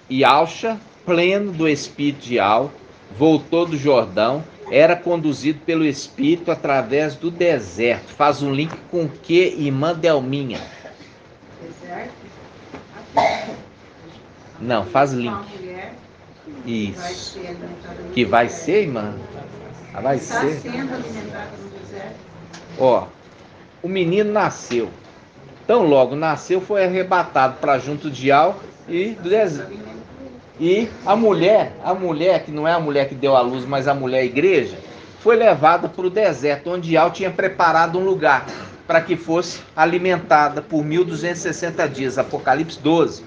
E Alcha, pleno do espírito de Al, voltou do Jordão, era conduzido pelo Espírito através do deserto. Faz um link com o que, irmã Delminha? Deserto? Não, faz link. Uma mulher Isso. vai ser alimentada no Que vai deserto. ser, irmã? Vai Está ser. sendo alimentada no deserto. O menino nasceu. Tão logo nasceu, foi arrebatado para junto de Al e do deserto. E a mulher, que não é a mulher que deu à luz, mas a mulher igreja, foi levada para o deserto, onde Al tinha preparado um lugar para que fosse alimentada por 1260 dias, Apocalipse 12.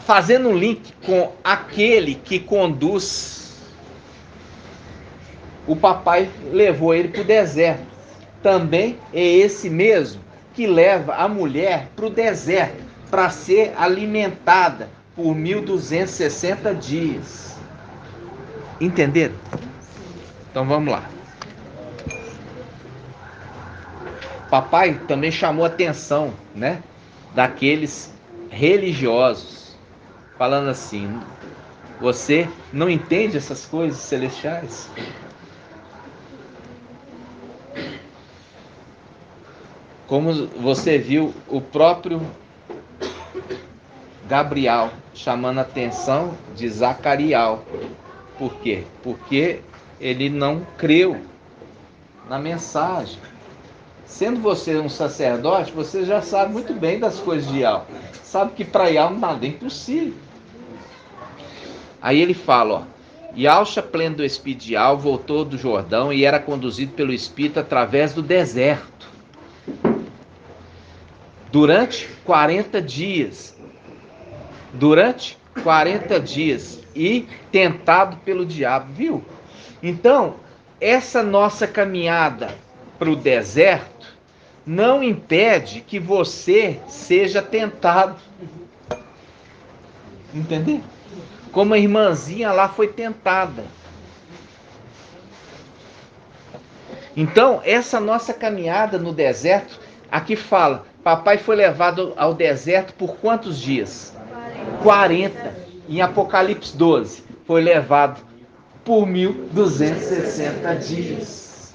Fazendo um link com aquele que conduz, o papai levou ele para o deserto. Também é esse mesmo que leva a mulher para o deserto, para ser alimentada por 1260 dias. Entenderam? Então vamos lá. Papai também chamou a atenção, daqueles religiosos, falando assim, você não entende essas coisas celestiais? Como você viu o próprio Gabriel chamando a atenção de Zacariel. Por quê? Porque ele não creu na mensagem. Sendo você um sacerdote, você já sabe muito bem das coisas de Yahweh. Sabe que para Yahweh nada é impossível. Aí ele fala, ó, Yahusha, pleno do Espírito de Yahweh, voltou do Jordão e era conduzido pelo Espírito através do deserto. Durante 40 dias. Durante 40 dias. E tentado pelo diabo, viu? Então, essa nossa caminhada para o deserto não impede que você seja tentado. Entendeu? Como a irmãzinha lá foi tentada. Então, essa nossa caminhada no deserto, aqui fala, papai foi levado ao deserto por quantos dias? 40. Em Apocalipse 12, foi levado por 1260 dias.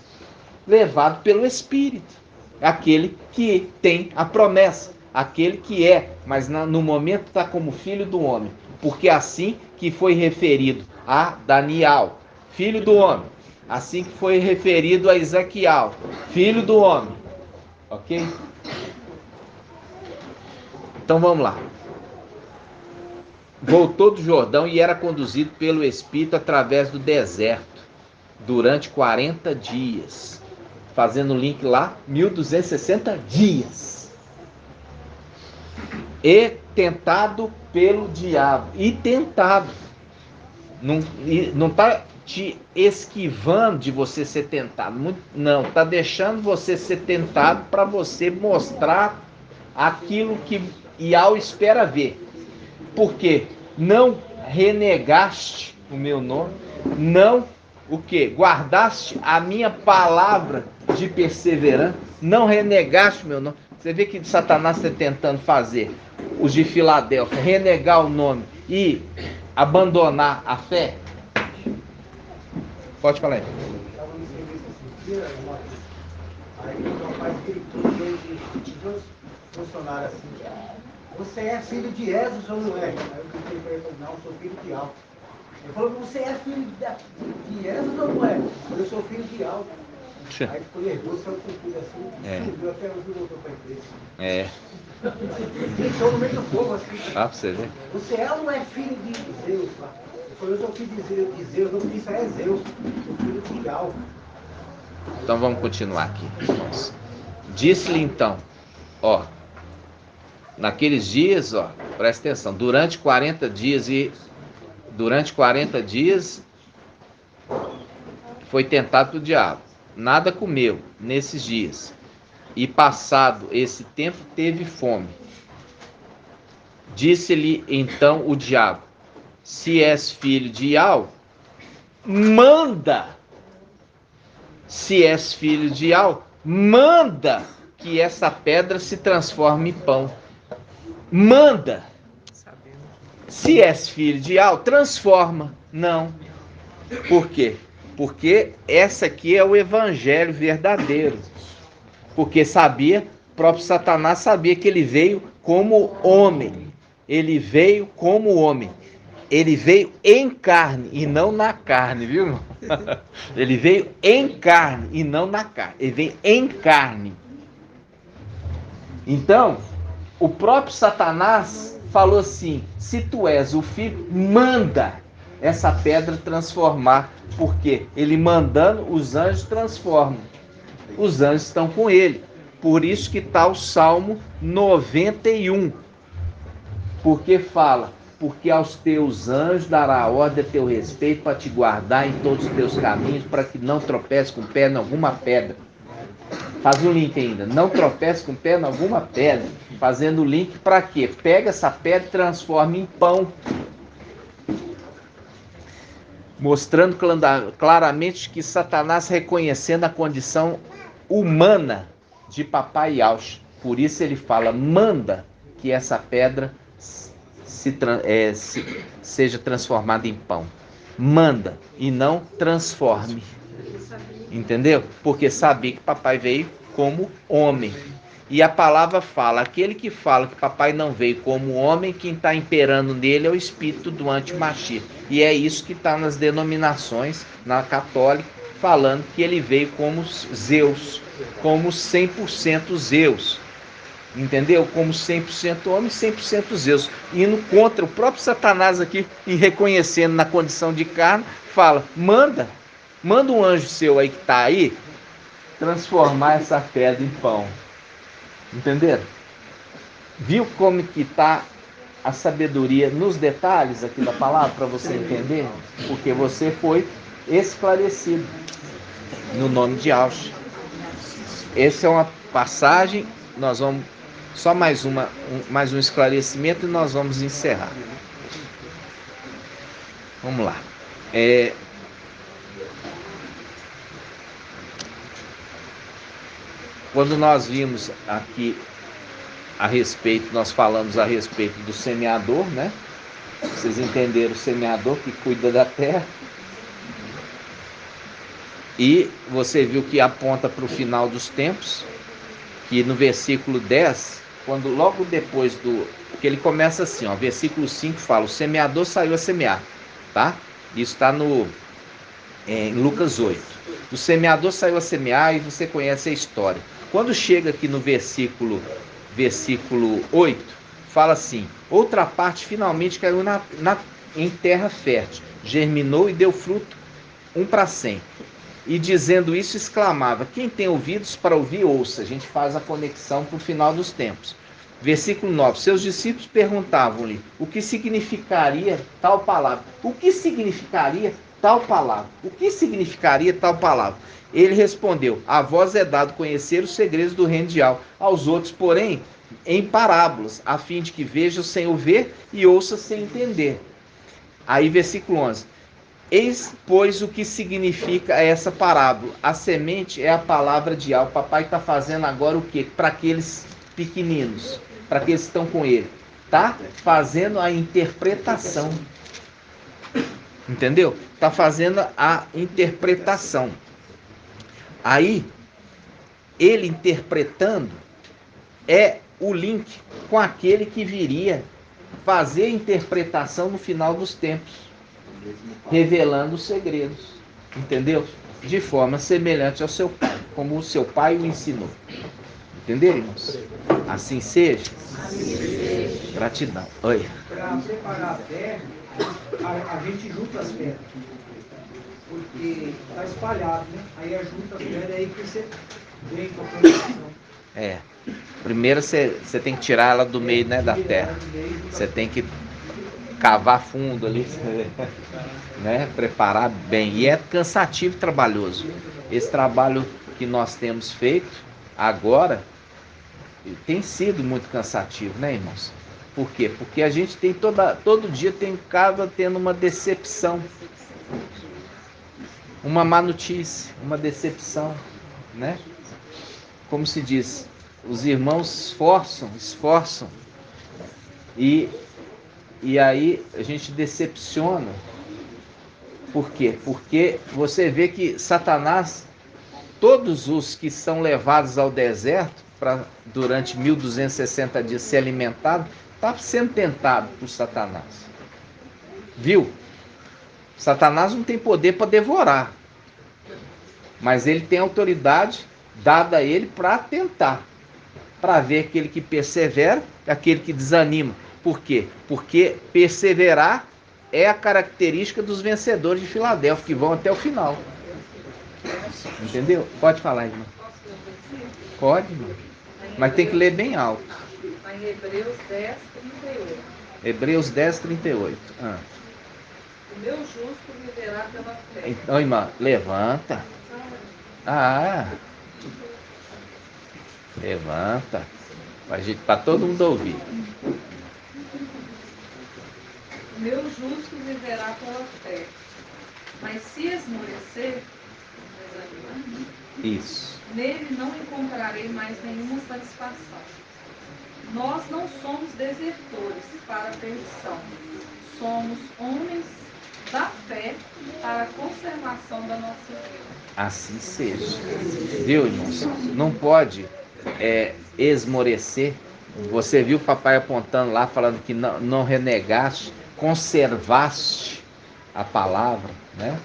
Levado pelo Espírito. Aquele que tem a promessa. Aquele que é, mas no momento está como filho do homem. Porque assim que foi referido a Daniel, filho do homem. Assim que foi referido a Ezequiel, filho do homem. Ok? Então vamos lá. Voltou do Jordão e era conduzido pelo Espírito através do deserto, durante 40 dias. Fazendo o link lá, 1260 dias. E tentado pelo diabo. E tentado. Não está te esquivando de você ser tentado. Não, está deixando você ser tentado para você mostrar aquilo que Yahweh espera ver. Porque não renegaste o meu nome, não o que? Guardaste a minha palavra de perseverança, não renegaste o meu nome. Você vê que Satanás está tentando fazer os de Filadélfia, renegar o nome e abandonar a fé? Pode falar aí. Aí o rapaz gritou de dois funcionários assim: você é filho de Jesus ou não é? Aí eu gritei para ele: não, sou filho de Alto. Ele falou: você é filho de Jesus ou não é? Eu sou filho de Alto. Aí ficou nervoso, saiu com tudo assim, subiu até onde voltou para a igreja. É. Gritou no meio do povo assim: Ah, pra você ver. você é ou não é filho de Zeus? Ele falou: eu sou filho de Zeus, não disse é Zeus, sou filho de Alto. Então vamos continuar aqui, irmãos. Disse-lhe então, ó, naqueles dias, ó, presta atenção, durante 40 dias foi tentado pelo diabo, nada comeu nesses dias, e passado esse tempo teve fome. Disse-lhe então o diabo: se és filho de Yahweh, manda. Se és filho de Yahweh, manda que essa pedra se transforme em pão. Manda. Se és filho de Yahweh, transforma. Não. Por quê? Porque essa aqui é o evangelho verdadeiro. Porque o próprio Satanás sabia que ele veio como homem. Ele veio como homem. Ele veio em carne e não na carne, viu, irmão? Ele veio em carne e não na carne. Ele veio em carne. Então, o próprio Satanás falou assim: se tu és o filho, manda essa pedra transformar. Por quê? Ele mandando, os anjos transformam. Os anjos estão com ele. Por isso que está o Salmo 91. Porque fala: porque aos teus anjos dará ordem a teu respeito para te guardar em todos os teus caminhos, para que não tropece com o pé em alguma pedra. Faz o link ainda. Não tropece com o pé em alguma pedra. Fazendo o link para quê? Pega essa pedra e transforma em pão. Mostrando claramente que Satanás reconhecendo a condição humana de papai Yahusha. Por isso ele fala: manda que essa pedra seja transformada em pão. Manda e não transforme. Entendeu? Porque sabia que papai veio como homem. E a palavra fala: aquele que fala que papai não veio como homem, quem está imperando nele é o espírito do anti-Mashiach. E é isso que está nas denominações, na católica, falando que ele veio como Zeus, como 100% Zeus, entendeu? Como 100% homem, 100% Zeus, indo contra o próprio Satanás aqui e reconhecendo na condição de carne, fala, manda um anjo seu aí que está aí, transformar essa pedra em pão, entenderam? Viu como que está a sabedoria nos detalhes aqui da palavra, para você entender? Porque você foi esclarecido no nome de Yahshua. Essa é uma passagem, nós vamos só mais um esclarecimento e nós vamos encerrar. Vamos lá. Quando nós vimos aqui nós falamos a respeito do semeador, né? Vocês entenderam o semeador que cuida da terra. E você viu que aponta para o final dos tempos, que no versículo 10, quando logo depois que ele começa assim, ó, versículo 5 fala, o semeador saiu a semear, tá? Isso está em Lucas 8. O semeador saiu a semear e você conhece a história. Quando chega aqui no versículo 8, fala assim, outra parte finalmente caiu em terra fértil, germinou e deu fruto, 1 para 100. E dizendo isso, exclamava, quem tem ouvidos para ouvir, ouça. A gente faz a conexão para o final dos tempos. Versículo 9, seus discípulos perguntavam-lhe, o que significaria tal palavra? O que significaria tal palavra? O que significaria tal palavra? Ele respondeu, a vós é dado conhecer os segredos do reino de Yahweh, aos outros, porém, em parábolas, a fim de que vejam sem ouvir e ouça sem entender. Aí, versículo 11, eis, pois, o que significa essa parábola. A semente é a palavra de Yahweh. O papai está fazendo agora o quê? Para aqueles pequeninos, para aqueles que estão com ele. Está fazendo a interpretação. Entendeu? Está fazendo a interpretação. Aí, ele interpretando é o link com aquele que viria fazer a interpretação no final dos tempos, revelando os segredos, entendeu? De forma semelhante ao seu pai, como o seu pai o ensinou. Entenderam, irmãos? Assim seja. Gratidão. Oi. Para preparar a terra, a gente junta as pedras. Porque está espalhado, né? Aí junta as pedras aí que você vem com a conexão. Primeiro você tem que tirar ela do meio, né, da terra. Você tem que cavar fundo ali, né? Preparar bem. E é cansativo e trabalhoso. Esse trabalho que nós temos feito agora tem sido muito cansativo, né, irmãos? Por quê? Porque a gente tem todo dia acaba tendo uma decepção, uma má notícia, uma decepção, né? Como se diz, os irmãos esforçam e aí a gente decepciona. Por quê? Porque você vê que Satanás, todos os que são levados ao deserto para durante 1260 dias ser alimentado, está sendo tentado por Satanás. Viu? Satanás não tem poder para devorar, mas ele tem autoridade dada a ele para tentar, para ver aquele que persevera e aquele que desanima. Por quê? Porque perseverar é a característica dos vencedores de Filadélfia, que vão até o final. Entendeu? Pode falar, irmão. Pode, irmão. Mas tem que ler bem alto. Em Hebreus 10, 38. Hebreus 10, 38. O meu justo viverá pela fé. Então, irmã, levanta. Levanta. Para todo mundo ouvir. O meu justo viverá pela fé. Mas se esmorecer, isso, nele não encontrarei mais nenhuma satisfação. Nós não somos desertores para a perdição. Somos homens da fé para a conservação da nossa vida. Assim seja. Viu, irmãos? Não pode esmorecer. Você viu o papai apontando lá, falando que não renegaste, conservaste a palavra, né?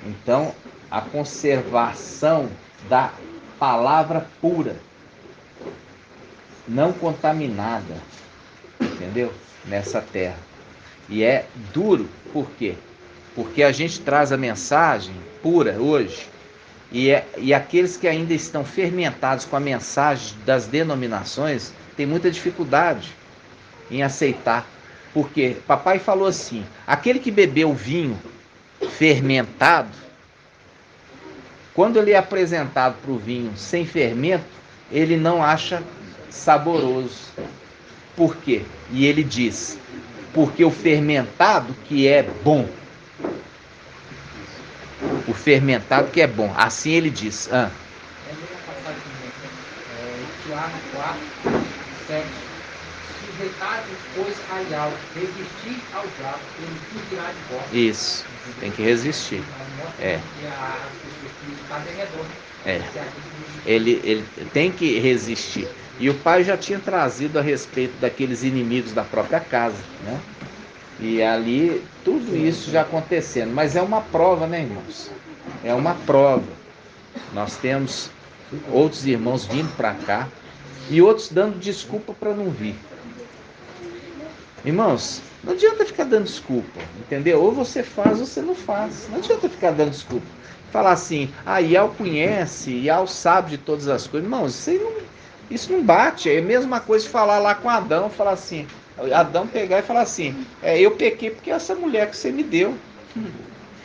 Então, a conservação da palavra pura, não contaminada, entendeu? Nessa terra. E é duro, por quê? Porque a gente traz a mensagem pura hoje, e aqueles que ainda estão fermentados com a mensagem das denominações têm muita dificuldade em aceitar. Porque papai falou assim, aquele que bebeu vinho fermentado, quando ele é apresentado para o vinho sem fermento, ele não acha saboroso. Por quê? E ele diz, porque o fermentado que é bom. O fermentado que é bom. Assim ele diz. Tiago 4, 7. Sujeitar depois ao resistir ao diabo, ele fugirá de vós. Isso, tem que resistir. Ele tem que resistir. E o pai já tinha trazido a respeito daqueles inimigos da própria casa, né? E ali, tudo isso já acontecendo. Mas é uma prova, né, irmãos? É uma prova. Nós temos outros irmãos vindo para cá e outros dando desculpa para não vir. Irmãos, não adianta ficar dando desculpa, entendeu? Ou você faz ou você não faz. Não adianta ficar dando desculpa. Falar assim, Ial conhece, Ial sabe de todas as coisas. Irmãos, isso não bate. É a mesma coisa de falar lá com Adão, falar assim, Adão pegar e falar assim, eu pequei porque essa mulher que você me deu,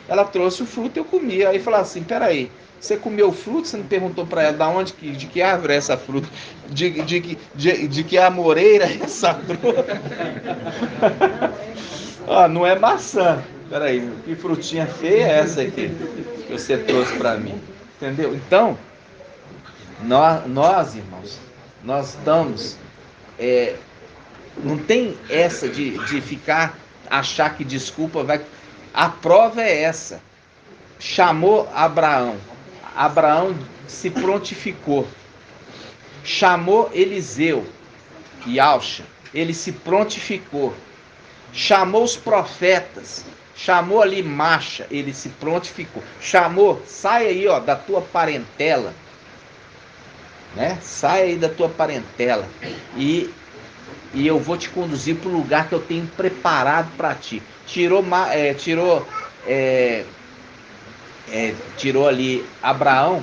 ela trouxe o fruto e eu comi. Aí falar assim, peraí, você comeu o fruto, você não perguntou para ela de que árvore é essa fruta, de que amoreira é essa fruta? Não é maçã. Peraí, que frutinha feia é essa aqui que você trouxe para mim? Entendeu? Então, nós irmãos, nós estamos... não tem essa de achar que desculpa vai... A prova é essa. Chamou Abraão. Abraão se prontificou. Chamou Eliseu e Alcha. Ele se prontificou. Chamou os profetas. Chamou ali Macha. Ele se prontificou. Chamou, sai aí da tua parentela. Né? Sai aí da tua parentela. E eu vou te conduzir para o lugar que eu tenho preparado para ti. Tirou ali Abraão,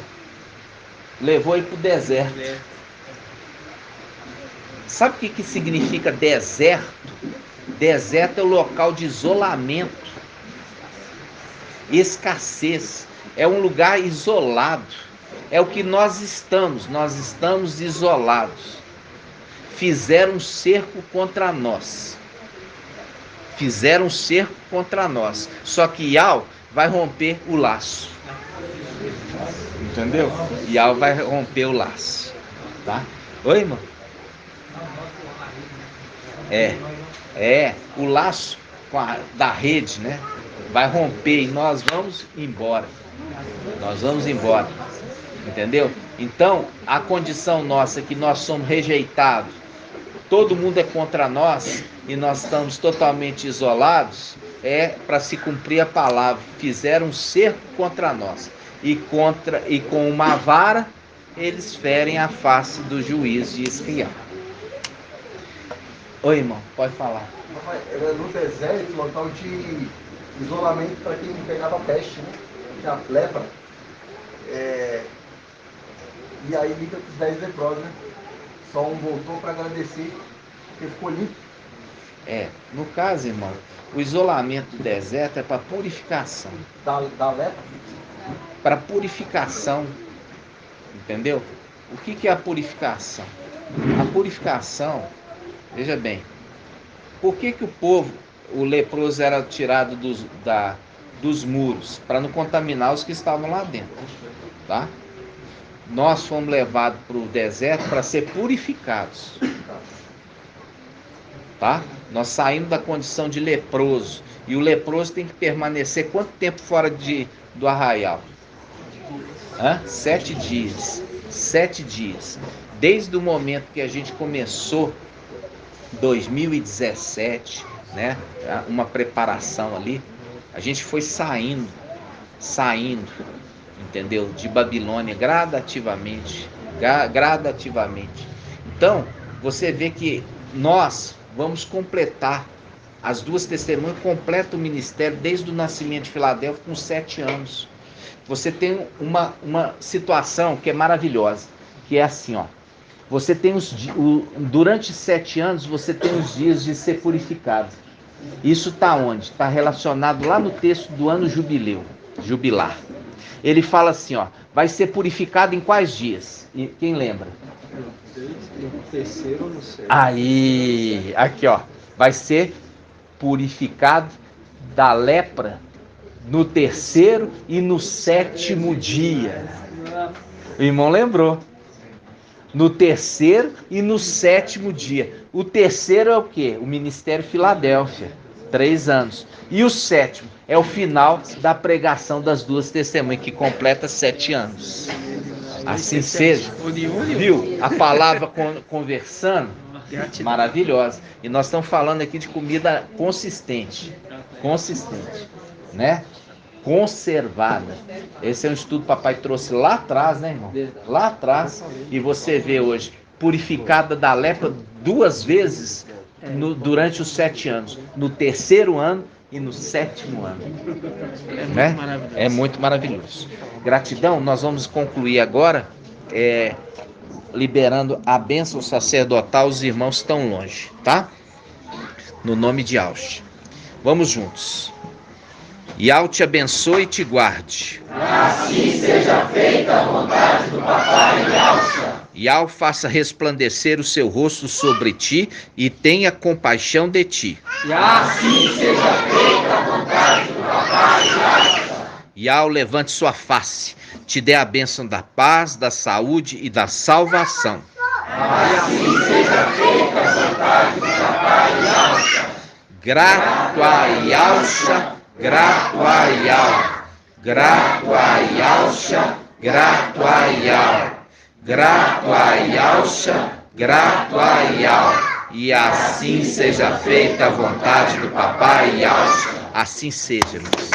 levou ele para o deserto. Sabe o que significa deserto? Deserto é o local de isolamento, escassez, é um lugar isolado. É o que nós estamos isolados. Fizeram um cerco contra nós. Só que Ial vai romper o laço. Entendeu? Ial vai romper o laço. Tá? Oi, irmão? O laço da rede, né? Vai romper e nós vamos embora. Entendeu? Então, a condição nossa é que nós somos rejeitados, todo mundo é contra nós e nós estamos totalmente isolados, para se cumprir a palavra. Fizeram um cerco contra nós e com uma vara eles ferem a face do juiz de Israel. Oi, irmão, pode falar. No deserto, local de isolamento para quem pegava peste, né? Tinha lepra. E aí liga com os 10 leprosos, né? Só um voltou para agradecer, porque ficou limpo. No caso, irmão, o isolamento do deserto é para purificação. Da lepra? Para purificação. Entendeu? O que é a purificação? A purificação, veja bem, por que o leproso era tirado dos muros? Para não contaminar os que estavam lá dentro. Tá? Nós fomos levados para o deserto para ser purificados. Tá? Nós saímos da condição de leproso. E o leproso tem que permanecer quanto tempo fora do arraial? 7 dias. 7 dias. Desde o momento que a gente começou 2017, né? Uma preparação ali, a gente foi saindo. entendeu? De Babilônia, gradativamente. Gradativamente. Então, você vê que nós vamos completar, as duas testemunhas completam o ministério desde o nascimento de Filadélfia com 7 anos. Você tem uma situação que é maravilhosa, que é assim, ó. Você tem durante 7 anos, você tem os dias de ser purificado. Isso está onde? Está relacionado lá no texto do ano jubilar. Ele fala assim, ó, vai ser purificado em quais dias? E quem lembra? No terceiro ou no sétimo? Aí, aqui ó, vai ser purificado da lepra no terceiro e no 7º dia. O irmão lembrou. No terceiro e no 7º dia. O terceiro é o quê? O Ministério Filadélfia, 3 anos. E o 7º é o final da pregação das duas testemunhas, que completa 7 anos. Assim seja. Viu? A palavra conversando, maravilhosa. E nós estamos falando aqui de comida consistente, né? Conservada. Esse é um estudo que o papai trouxe lá atrás, né, irmão? Lá atrás. E você vê hoje, purificada da lepra 2 vezes durante os 7 anos. No 3º ano e no 7º ano. Né? É muito maravilhoso. Gratidão. Nós vamos concluir agora liberando a bênção sacerdotal aos irmãos que estão longe, tá? No nome de Yahweh. Vamos juntos. Yahweh te abençoe e te guarde. Assim seja feita a vontade do Papai Yahweh. Yahweh faça resplandecer o seu rosto sobre ti e tenha compaixão de ti. E assim seja feita a vontade do Papai Yahweh. Yahweh levante sua face, te dê a bênção da paz, da saúde e da salvação. Assim seja feita a vontade do Papai Yahweh. Grato a Yahweh. Grato a Yahweh, grato a Yahweh, grato a Yahweh, grato a Yahweh, grato a Yahweh. E assim seja feita a vontade do Papai Yahweh. Assim seja, irmãos.